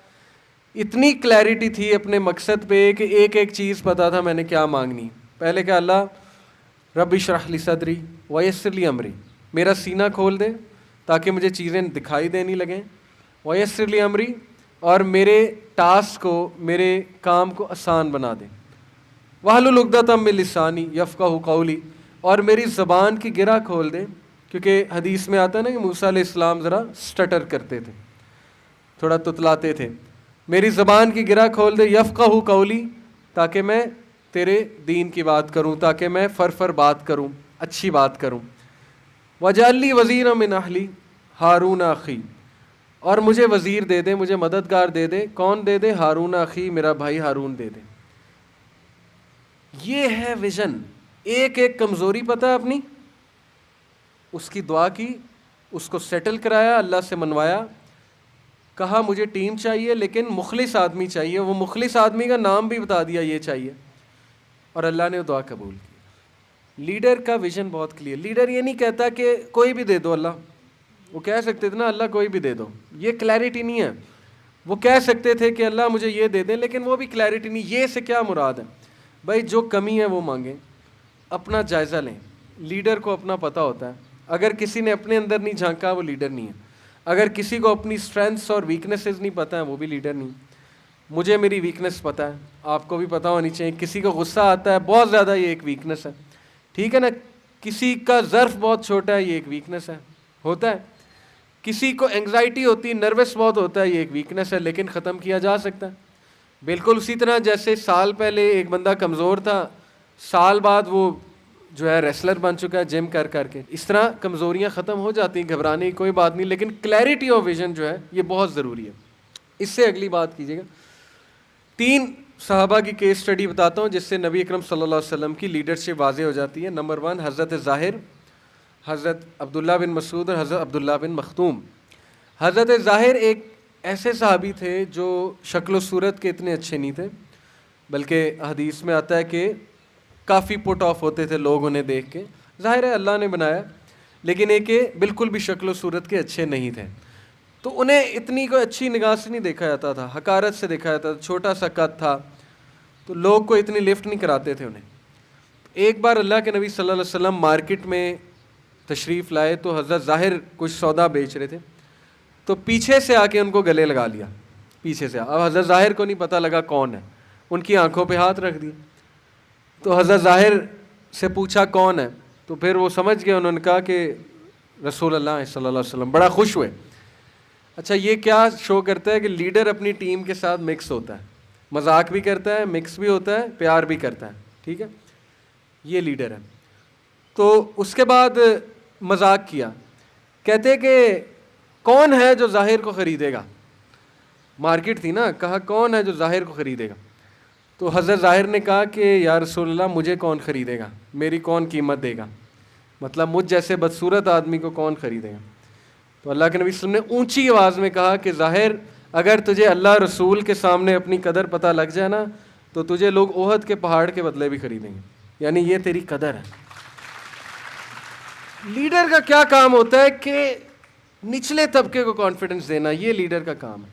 इतनी क्लैरिटी थी अपने मकसद पे कि एक एक चीज़ पता था मैंने क्या मांगनी। पहले क्या, अल्लाह रब्बी इश्रह ली सदरी वयस्सिर ली अमरी, मेरा सीना खोल दे ताकि मुझे चीज़ें दिखाई देनी लगें, वयस्सिर ली अमरी, और मेरे टास्क को, मेरे काम को आसान बना दे, वहलुल उक़दतम मिन लिसानी यफ़क़हू क़ौली, और मेरी ज़बान की गिरा खोल दे, क्योंकि हदीस में आता है ना कि मूसा अलैहिस्सलाम ज़रा स्टटर करते थे, थोड़ा तुतलाते थे। मेरी ज़बान की गिरा खोल दे, यफ़क़हू क़ौली, ताकि मैं तेरे दीन की बात करूं, ताकि मैं फर बात करूं, अच्छी बात करूं। वजअल्ली वज़ीरम मिन अहली हारून अख़ी, और मुझे वज़ीर दे दे, मुझे मददगार दे दे। कौन दे दे, हारून अख़ी, मेरा भाई हारून दे दे। ये है विजन। एक एक कमज़ोरी पता है अपनी, उसकी दुआ की, उसको सेटल कराया, अल्लाह से मनवाया, कहा मुझे टीम चाहिए लेकिन मुखलिस आदमी चाहिए, वो मुखलिस आदमी का नाम भी बता दिया ये चाहिए, और अल्लाह ने वो दुआ कबूल की। लीडर का विजन बहुत क्लियर। लीडर ये नहीं कहता कि कोई भी दे दो अल्लाह, वो कह सकते थे ना अल्लाह कोई भी दे दो, ये क्लैरिटी नहीं है। वो कह सकते थे कि अल्लाह मुझे ये दे दें, लेकिन वो भी क्लैरिटी नहीं, ये से क्या मुराद है। भाई जो कमी है वो मांगें, अपना जायज़ा लें। लीडर को अपना पता होता है, अगर किसी ने अपने अंदर नहीं झांका वो लीडर नहीं है। अगर किसी को अपनी स्ट्रेंथ्स और वीकनेसेस नहीं पता है वो भी लीडर नहीं। मुझे मेरी वीकनेस पता है, आपको भी पता होनी चाहिए। किसी को गुस्सा आता है बहुत ज़्यादा, ये एक वीकनेस है, ठीक है ना। किसी का ज़र्फ बहुत छोटा है, ये एक वीकनेस है, होता है। किसी को एंग्जाइटी होती है, नर्वस बहुत होता है, ये एक वीकनेस है, लेकिन ख़त्म किया जा सकता है। बिल्कुल उसी तरह जैसे साल पहले एक बंदा कमज़ोर था, साल बाद वो जो है रेसलर बन चुका है जिम कर करके। इस तरह कमज़ोरियाँ ख़त्म हो जाती हैं, घबराने की कोई बात नहीं, लेकिन क्लैरिटी ऑफ विजन जो है ये बहुत ज़रूरी है। इससे अगली बात कीजिएगा, 3 सहाबा की केस स्टडी बताता हूँ जिससे नबी अकरम सल्लल्लाहु अलैहि वसल्लम की लीडरशिप वाज़ेह हो जाती है। नंबर 1 हज़रत ज़ाहिर, हज़रत अब्दुल्ला बिन मसूद और हज़रत अब्दुल्ला बिन मखतूम। हज़रत ज़ाहिर एक ऐसे सहाबी थे जो शक्ल सूरत के इतने अच्छे नहीं थे, बल्कि हदीस में आता है कि काफ़ी पुट ऑफ होते थे लोग उन्हें देख के। ज़ाहिर है अल्लाह ने बनाया, लेकिन एक बिल्कुल भी शक्ल सूरत के अच्छे नहीं थे, तो उन्हें इतनी कोई अच्छी निगाह से नहीं देखा जाता था, हकारत से देखा जाता था। छोटा सा कद था तो लोग को इतनी लिफ्ट नहीं कराते थे उन्हें। एक बार अल्लाह के नबी सल्लल्लाहु अलैहि वसल्लम मार्केट में तशरीफ़ लाए तो हज़रत ज़ाहिर कुछ सौदा बेच रहे थे, तो पीछे से आके उनको गले लगा लिया, पीछे से। अब हज़रत ज़ाहिर को नहीं पता लगा कौन है, उनकी आंखों पे हाथ रख दिया। तो हज़रत ज़ाहिर से पूछा कौन है, तो फिर वो समझ गए, उन्होंने कहा कि रसूल अल्लाह सल्लल्लाहु अलैहि वसल्लम। बड़ा खुश हुए। अच्छा, ये क्या शो करता है कि लीडर अपनी टीम के साथ मिक्स होता है, मजाक भी करता है, मिक्स भी होता है, प्यार भी करता है, ठीक है, ये लीडर है। तो उसके बाद मजाक किया, कहते कि कौन है जो ज़ाहिर को ख़रीदेगा। मार्केट थी ना, कहा कौन है जो ज़ाहिर को ख़रीदेगा। तो हज़रत ज़ाहिर ने कहा कि या रसूलल्लाह मुझे कौन ख़रीदेगा, मेरी कौन कीमत देगा, मतलब मुझ जैसे बदसूरत आदमी को कौन ख़रीदेगा। तो अल्लाह के नबी सल्लल्लाहु अलैहि वसल्लम ने ऊंची आवाज़ में कहा कि ज़ाहिर, अगर तुझे अल्लाह रसूल के सामने अपनी कदर पता लग जाए ना, तो तुझे लोग ओहद के पहाड़ के बदले भी खरीदेंगे, यानी ये तेरी कदर है। लीडर का क्या काम होता है कि निचले तबके को कॉन्फिडेंस देना, ये लीडर का काम है।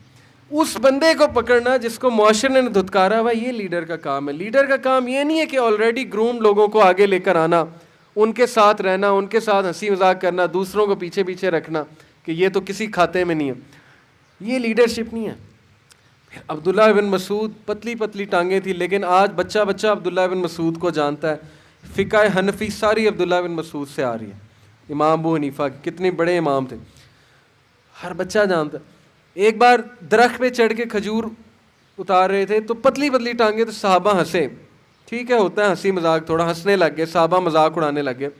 उस बंदे को पकड़ना जिसको मुआशरे ने धुतकारा हुआ, ये लीडर का काम है। लीडर का काम ये नहीं है कि ऑलरेडी ग्रूम लोगों को आगे लेकर आना, उनके साथ रहना, उनके साथ हंसी मजाक करना, दूसरों को पीछे पीछे रखना कि ये तो किसी खाते में नहीं है, ये लीडरशिप नहीं है। अब्दुल्ला बिन मसूद, पतली पतली टांगे थी, लेकिन आज बच्चा बच्चा अब्दुल्ला बिन मसूद को जानता है। फ़िक़्ह हनफी सारी अब्दुल्ला बिन मसूद से आ रही है। इमाम अबू हनीफा कितने बड़े इमाम थे, हर बच्चा जानता है। एक बार दरख्त पे चढ़ के खजूर उतार रहे थे, तो पतली पतली टांगे, तो सहाबा हंसे, ठीक है, होता है हंसी मजाक, थोड़ा हंसने लग गए, सहाबा मजाक उड़ाने लग गए।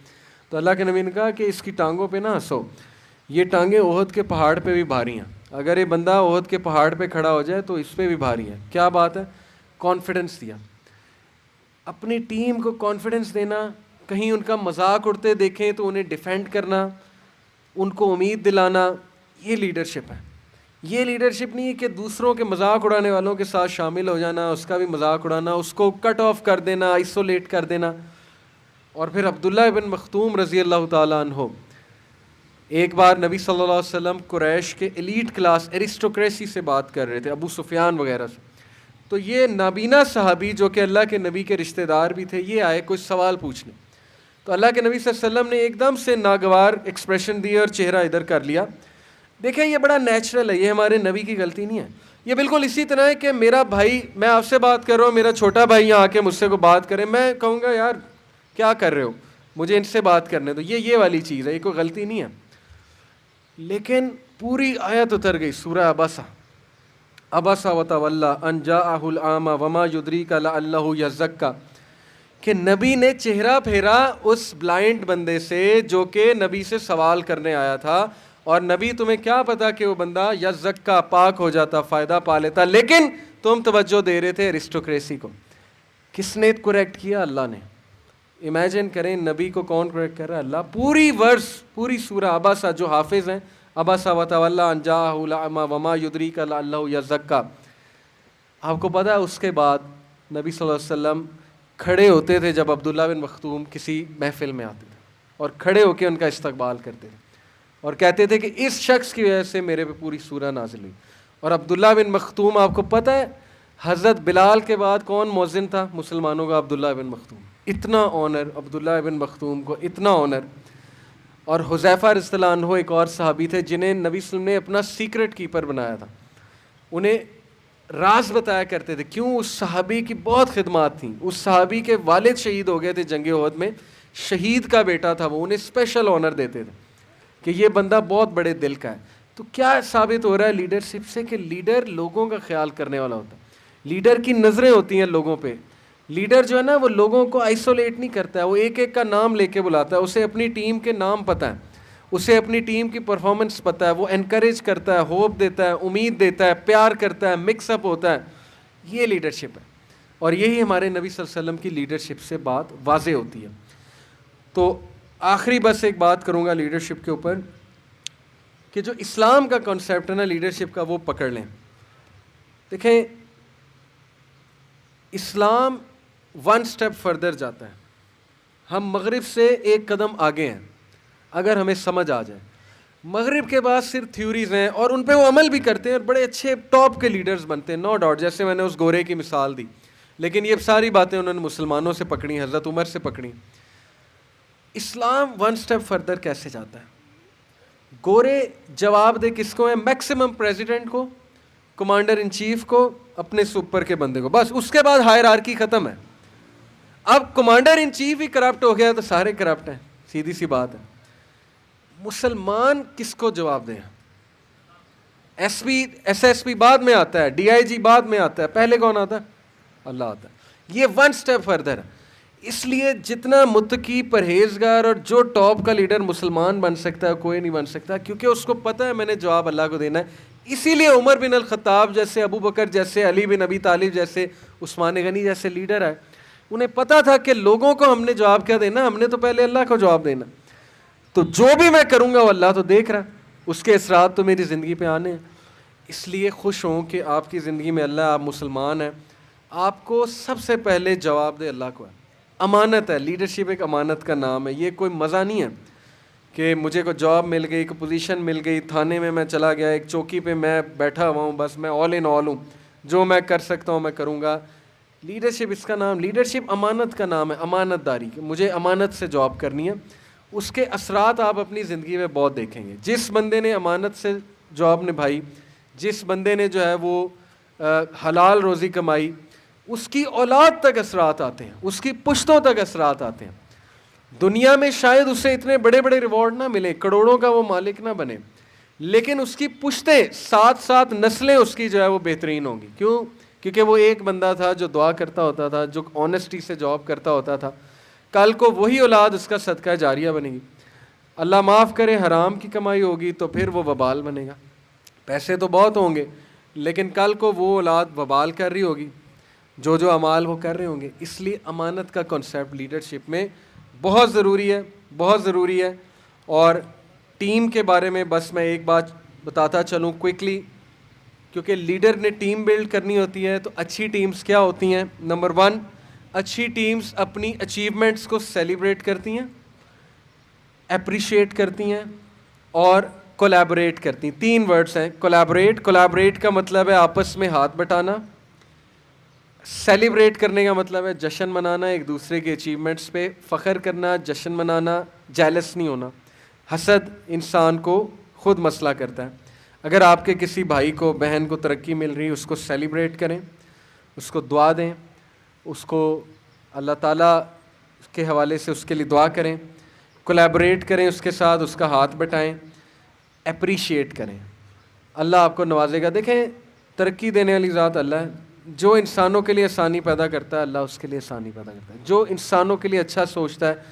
तो अल्लाह के नबी ने कहा कि इसकी टांगों पे ना हंसो, ये टांगे ओहद के पहाड़ पे भी भारी हैं, अगर ये बंदा ओहद के पहाड़ पे खड़ा हो जाए तो इस पे भी भारी है। क्या बात है, कॉन्फिडेंस दिया, अपनी टीम को कॉन्फिडेंस देना। कहीं उनका मजाक उड़ते देखें तो उन्हें डिफेंड करना, उनको उम्मीद दिलाना, ये लीडरशिप है। ये लीडरशिप नहीं है कि दूसरों के मजाक उड़ाने वालों के साथ शामिल हो जाना, उसका भी मजाक उड़ाना, उसको कट ऑफ कर देना, आइसोलेट कर देना। और फिर अब्दुल्ला इब्न मखतूम रज़ी अल्लाह ताला अन्हो, एक बार नबी सल्लल्लाहु अलैहि वसल्लम कुरैश के एलीट क्लास एरिस्टोक्रेसी से बात कर रहे थे, अबू सुफियान वगैरह से। तो ये नाबीना सहाबी जो कि अल्लाह के नबी के रिश्तेदार भी थे, ये आए कुछ सवाल पूछने। तो अल्लाह के नबी सल्लल्लाहु अलैहि वसल्लम ने एकदम से नागवार एक्सप्रेशन दिए और चेहरा इधर कर लिया। देखें, ये बड़ा नेचुरल है, ये हमारे नबी की गलती नहीं है। ये बिल्कुल इसी तरह है कि मेरा भाई, मैं आपसे बात कर रहा हूँ, मेरा छोटा भाई यहाँ आके मुझसे को बात करे, मैं कहूँगा यार क्या कर रहे हो, मुझे इनसे बात करने दो। ये वाली चीज़ है, ये कोई गलती नहीं है। लेकिन पूरी आयत उतर गई, सूरह अबसा, अबसा व तवल्ला अन जाअहुल आमा वमा युद्रीका लअल्लहु यज़क्का, कि नबी ने चेहरा फेरा उस ब्लाइंड बंदे से जो कि नबी से सवाल करने आया था। और नबी, तुम्हें क्या पता कि वो बंदा यज़क्का, पाक हो जाता, फ़ायदा पा लेता, लेकिन तुम तवज्जो दे रहे थे एरिस्टोक्रेसी को। किसने करेक्ट किया? अल्लाह ने। इमेजिन करें, नबी को कौन करेक्ट कर रहा है? अल्लाह। पूरी वर्स, पूरी सूरह अबसा, जो हाफिज़ हैं अबसा व तवल्ला अन जाअहुल अमा वमा युद्रीका लअल्लहु यज़क्का। आपको पता है उसके बाद नबी सल्लल्लाहु अलैहि वसल्लम खड़े होते थे जब अब्दुल्ला बिन मख्तूम किसी महफिल में आते थे, और खड़े होकर उनका इस्तकबाल करते थे और कहते थे कि इस शख्स की वजह से मेरे पे पूरी सूरह नाजिल हुई। और अब्दुल्ला बिन मख्तूम, आपको पता है हज़रत बिलाल के बाद कौन मौज़िन था मुसलमानों का? अब्दुल्ला बिन मख्तूम। इतना ऑनर अब्दुल्ला बिन मख्तूम को, इतना ऑनर। और हुज़ैफ़ा रज़ियल्लाहु अन्हु एक और सहाबी थे जिन्हें नबी सल्लल्लाहु अलैहि वसल्लम ने अपना सीक्रेट कीपर बनाया था। उन्हें राज बताया करते थे। क्यों? उस सहाबी की बहुत खिदमात थी। उस सहाबी के वालिद शहीद हो गए थे जंग उहद में, शहीद का बेटा था वो। उन्हें स्पेशल ऑनर देते थे कि ये बंदा बहुत बड़े दिल का है। तो क्या साबित हो रहा है लीडरशिप से? कि लीडर लोगों का ख्याल करने वाला होता है। लीडर की नज़रें होती हैं लोगों पे। लीडर जो है ना, वो लोगों को आइसोलेट नहीं करता है, वो एक एक का नाम लेके बुलाता है। उसे अपनी टीम के नाम पता है, उसे अपनी टीम की परफॉर्मेंस पता है, वो एनकरेज करता है, होप देता है, उम्मीद देता है, प्यार करता है, मिक्सअप होता है। ये लीडरशिप है, और यही हमारे नबी सल्लल्लाहु अलैहि वसल्लम की लीडरशिप से बात वाज़े होती है। तो आखिरी बस एक बात करूँगा लीडरशिप के ऊपर, कि जो इस्लाम का कॉन्सेप्ट है ना लीडरशिप का, वो पकड़ लें। देखें, इस्लाम वन स्टेप फर्दर जाता है। हम मगरिब से एक कदम आगे हैं अगर हमें समझ आ जाए। मगरिब के बाद सिर्फ थ्योरीज हैं और उन पे वो अमल भी करते हैं और बड़े अच्छे टॉप के लीडर्स बनते हैं, नो डाउट। जैसे मैंने उस गोरे की मिसाल दी, लेकिन ये सारी बातें उन्होंने मुसलमानों से पकड़ी, हज़रत उमर से पकड़ी। इस्लाम वन स्टेप फर्दर कैसे जाता है? गोरे जवाब दे किसको है? मैक्सिमम प्रेसिडेंट को, कमांडर इन चीफ को, अपने सुपर के बंदे को, बस। उसके बाद हायरार्की ख़त्म है। अब commander in chief he corrupt हो गया तो सारे करप्ट हैं, सीधी सी बात है। मुसलमान किसको जवाब दें? एसपी एसएसपी बाद में आता है, डीआईजी बाद में आता है, पहले कौन आता है? अल्लाह आता है। ये वन स्टेप फर्दर है। इसलिए जितना मुत्तकी, परहेजगार और जो टॉप का लीडर मुसलमान बन सकता है, कोई नहीं बन सकता, क्योंकि उसको पता है मैंने जवाब अल्लाह को देना है। इसीलिए उमर बिन अल खत्ताब जैसे, अबू बकर जैसे, अली बिन अबी तालिब जैसे, उस्मान गनी जैसे लीडर है। उन्हें पता था कि लोगों को हमने जवाब क्या देना, हमने तो पहले अल्लाह को जवाब देना। तो जो भी मैं करूँगा वो अल्लाह तो देख रहा है, उसके असरात तो मेरी ज़िंदगी पे आने हैं। इसलिए खुश हों कि आपकी ज़िंदगी में अल्लाह, आप मुसलमान हैं, आपको सबसे पहले जवाब दे अल्लाह को है। अमानत है, लीडरशिप एक अमानत का नाम है। ये कोई मज़ा नहीं है कि मुझे कोई जॉब मिल गई, कोई पोजीशन मिल गई, थाने में मैं चला गया, एक चौकी पे मैं बैठा हुआ हूँ, बस मैं ऑल इन ऑल हूँ, जो मैं कर सकता हूँ मैं करूँगा। लीडरशिप इसका नाम, लीडरशिप अमानत का नाम है, अमानतदारी, कि मुझे अमानत से जॉब करनी है। उसके असरात आप अपनी ज़िंदगी में बहुत देखेंगे। जिस बंदे ने अमानत से जॉब निभाई, जिस बंदे ने जो है वो हलाल रोज़ी कमाई, उसकी औलाद तक असरात आते हैं, उसकी पुश्तों तक असरात आते हैं। दुनिया में शायद उसे इतने बड़े बड़े रिवॉर्ड ना मिले, करोड़ों का वो मालिक ना बने, लेकिन उसकी पुश्तें, साथ साथ नस्लें उसकी जो है वो बेहतरीन होंगी। क्यों? क्योंकि वो एक बंदा था जो दुआ करता होता था, जो ऑनेस्टी से जॉब करता होता था। कल को वही औलाद उसका सदका जारिया बनेगी। अल्लाह माफ़ करे, हराम की कमाई होगी तो फिर वो वबाल बनेगा। पैसे तो बहुत होंगे, लेकिन कल को वो औलाद वबाल कर रही होगी, जो जो अमाल वो कर रहे होंगे। इसलिए अमानत का कॉन्सेप्ट लीडरशिप में बहुत ज़रूरी है, बहुत ज़रूरी है। और टीम के बारे में बस मैं एक बात बताता चलूँ क्विकली, क्योंकि लीडर ने टीम बिल्ड करनी होती है। तो अच्छी टीम्स क्या होती हैं? नंबर 1, अच्छी टीम्स अपनी अचीवमेंट्स को सेलिब्रेट करती हैं, अप्रिशिएट करती हैं और कोलैबोरेट करती हैं। 3 वर्ड्स हैं, कोलैबोरेट। कोलैबोरेट का मतलब है आपस में हाथ बटाना। सेलिब्रेट करने का मतलब है जश्न मनाना, एक दूसरे के अचीवमेंट्स पे फ़ख्र करना, जश्न मनाना, जेलस नहीं होना। हसद इंसान को खुद मसला करता है। अगर आपके किसी भाई को, बहन को तरक्की मिल रही है, उसको सेलिब्रेट करें, उसको दुआ दें, उसको अल्लाह ताला के हवाले से उसके लिए दुआ करें, कोलैबोरेट करें उसके साथ, उसका हाथ बटाएं, अप्रिशिएट करें। अल्लाह आपको नवाजेगा। देखें, तरक्की देने वाली ज़ात अल्लाह है। जो इंसानों के लिए आसानी पैदा करता है, अल्लाह उसके लिए आसानी पैदा करता है। जो इंसानों के लिए अच्छा सोचता है,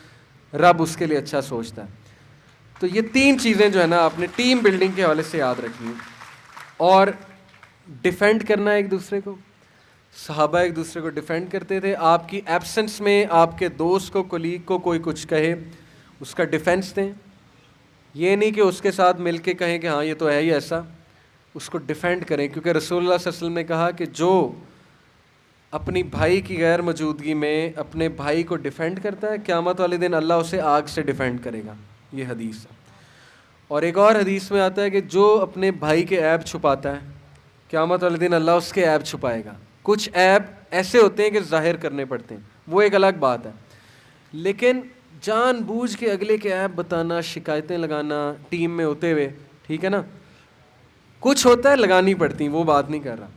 रब उसके लिए अच्छा सोचता है। तो ये 3 चीज़ें जो है ना, आपने टीम बिल्डिंग के हवाले से याद रखनी है। और डिफेंड करना एक दूसरे को। सहाबा एक दूसरे को डिफेंड करते थे। आपकी एब्सेंस में आपके दोस्त को, कोलीग को कोई कुछ कहे, उसका डिफेंस दें। ये नहीं कि उसके साथ मिल के कहें कि हाँ ये तो है ही ऐसा, उसको डिफेंड करें, क्योंकि रसूलुल्लाह सल्लल्लाहु अलैहि वसल्लम ने कहा कि जो अपनी भाई की गैर मौजूदगी में अपने भाई को डिफेंड करता है, क़यामत वाले दिन अल्लाह उसे आग से डिफेंड करेगा। ये हदीस है। और एक और हदीस में आता है कि जो अपने भाई के ऐब छुपाता है, क़यामत वाले दिन अल्लाह उसके ऐब छुपाएगा। कुछ ऐब ऐसे होते हैं कि ज़ाहिर करने पड़ते हैं, वो एक अलग बात है, लेकिन जानबूझ के अगले के ऐब बताना, शिकायतें लगाना टीम में होते हुए, ठीक है ना, कुछ होता है लगानी पड़ती, वो बात नहीं कर रहा।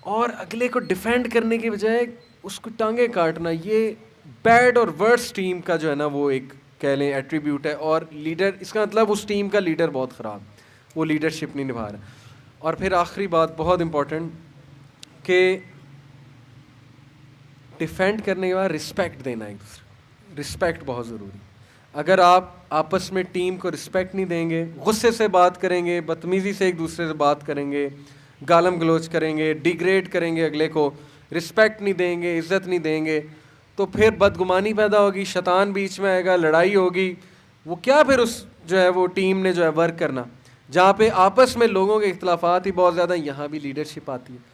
और अगले को डिफेंड करने के बजाय उसको टांगे काटना, ये बैड और वर्स टीम का जो है ना वो एक कह लें एट्रीब्यूट है। और लीडर, इसका मतलब उस टीम का लीडर बहुत ख़राब, वो लीडरशिप नहीं निभा रहा। और फिर आखिरी बात बहुत इम्पोर्टेंट कि डिफेंड करने के बाद रिस्पेक्ट देना एक दूसरे, रिस्पेक्ट बहुत ज़रूरी। अगर आप आपस में टीम को रिस्पेक्ट नहीं देंगे, गुस्से से बात करेंगे, बदतमीज़ी से एक दूसरे से बात करेंगे, गालम गलोच करेंगे, डिग्रेड करेंगे, अगले को रिस्पेक्ट नहीं देंगे, इज़्ज़त नहीं देंगे, तो फिर बदगुमानी पैदा होगी, शैतान बीच में आएगा, लड़ाई होगी। वो क्या फिर उस जो है वो टीम ने जो है वर्क करना, जहाँ पे आपस में लोगों के इख्तलाफात ही बहुत ज़्यादा, यहाँ भी लीडरशिप आती है।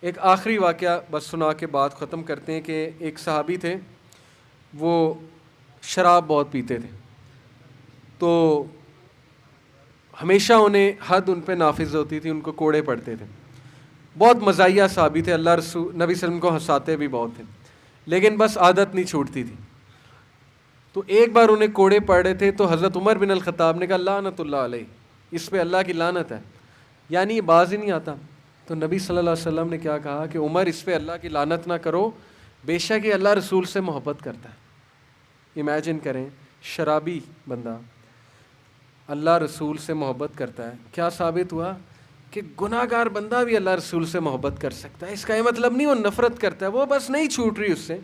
एक आखिरी वाक़या बस सुना के बात ख़त्म करते हैं कि एक सहाबी थे, वो शराब बहुत पीते थे, तो हमेशा उन्हें हद उन पे नाफिज होती थी, उनको कोड़े पड़ते थे। बहुत मज़ाहिया सहाबी थे, अल्लाह रसूल नबी सल्लल्लाहु अलैहि वसल्लम को हंसाते भी बहुत थे, लेकिन बस आदत नहीं छूटती थी। तो एक बार उन्हें कोड़े पड़ रहे थे, तो हज़रत उमर बिन अल ख़त्ताब ने कहा लानतुल्लाह अलैह, इस पे अल्लाह की लानत है, यानी ये बाज ही नहीं आता। तो नबी सल्लल्लाहु अलैहि वसल्लम ने क्या कहा कि उमर इस पे अल्लाह की लानत ना करो, बेशक ये अल्लाह रसूल से मोहब्बत करता है। इमेजिन करें, शराबी बंदा अल्लाह रसूल से मोहब्बत करता है, क्या साबित हुआ कि गुनाहगार बंदा भी अल्लाह रसूल से मोहब्बत कर सकता है। इसका ये मतलब नहीं वो नफ़रत करता है, वो बस नहीं छूट रही उससे,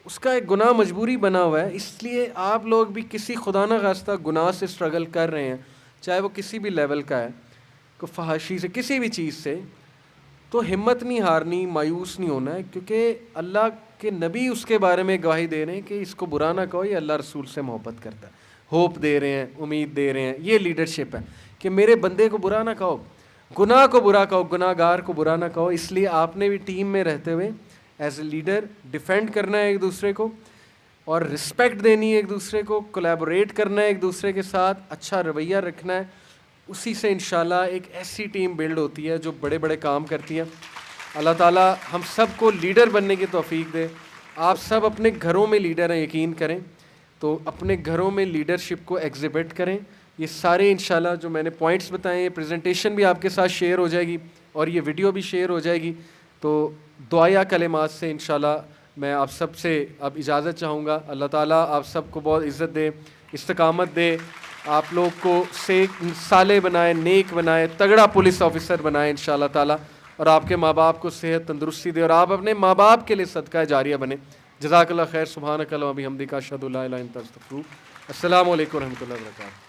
उसका एक गुनाह मजबूरी बना हुआ है। इसलिए आप लोग भी किसी खुदा न खास्ता गुनाह से स्ट्रगल कर रहे हैं, चाहे वो किसी भी लेवल का है, को फहाशी से, किसी भी चीज़ से, तो हिम्मत नहीं हारनी, मायूस नहीं होना है, क्योंकि अल्लाह के नबी उसके बारे में गवाही दे रहे हैं कि इसको बुरा ना कहो, ये अल्लाह रसूल से मोहब्बत करता है। होप दे रहे हैं, उम्मीद दे रहे हैं। ये लीडरशिप है कि मेरे बंदे को बुरा ना कहो, गुनाह को बुरा कहो, गुनाहगार को बुरा ना कहो। इसलिए आपने भी टीम में रहते हुए एज ए लीडर डिफेंड करना है एक दूसरे को, और रिस्पेक्ट देनी है एक दूसरे को, कोलैबोरेट करना है एक दूसरे के साथ, अच्छा रवैया रखना है। उसी से इंशाल्लाह एक ऐसी टीम बिल्ड होती है जो बड़े बड़े काम करती है। अल्लाह ताला हम सब को लीडर बनने की तौफीक दे। आप सब अपने घरों में लीडर हैं, यकीन करें, तो अपने घरों में लीडरशिप को एग्जिबिट करें। ये सारे इंशाल्लाह जो मैंने पॉइंट्स बताए, ये प्रेजेंटेशन भी आपके साथ शेयर हो जाएगी और ये वीडियो भी शेयर हो जाएगी। तो दुआया कलेमात से इंशाल्लाह मैं आप सब से अब इजाज़त चाहूँगा। अल्लाह ताला आप सबको बहुत इज़्ज़त दे, इस्तकामत दे, आप लोग को साले बनाए, नेक बनाए, तगड़ा पुलिस ऑफिसर बनाए इंशाल्लाह ताला, और आपके माँ बाप को सेहत तंदुरुस्ती दे, और आप अपने माँ बाप के लिए सदका जारिया बने। जज़ाकल्लाह खैर। सुभानक अल्लाहुम्मा बिहम्दिका अशहदु अल्ला इलाहा इल्ला अंता अस्तगफिरुक। अस्सलामु अलैकुम रहमतुल्लाहि व बरकातुहू।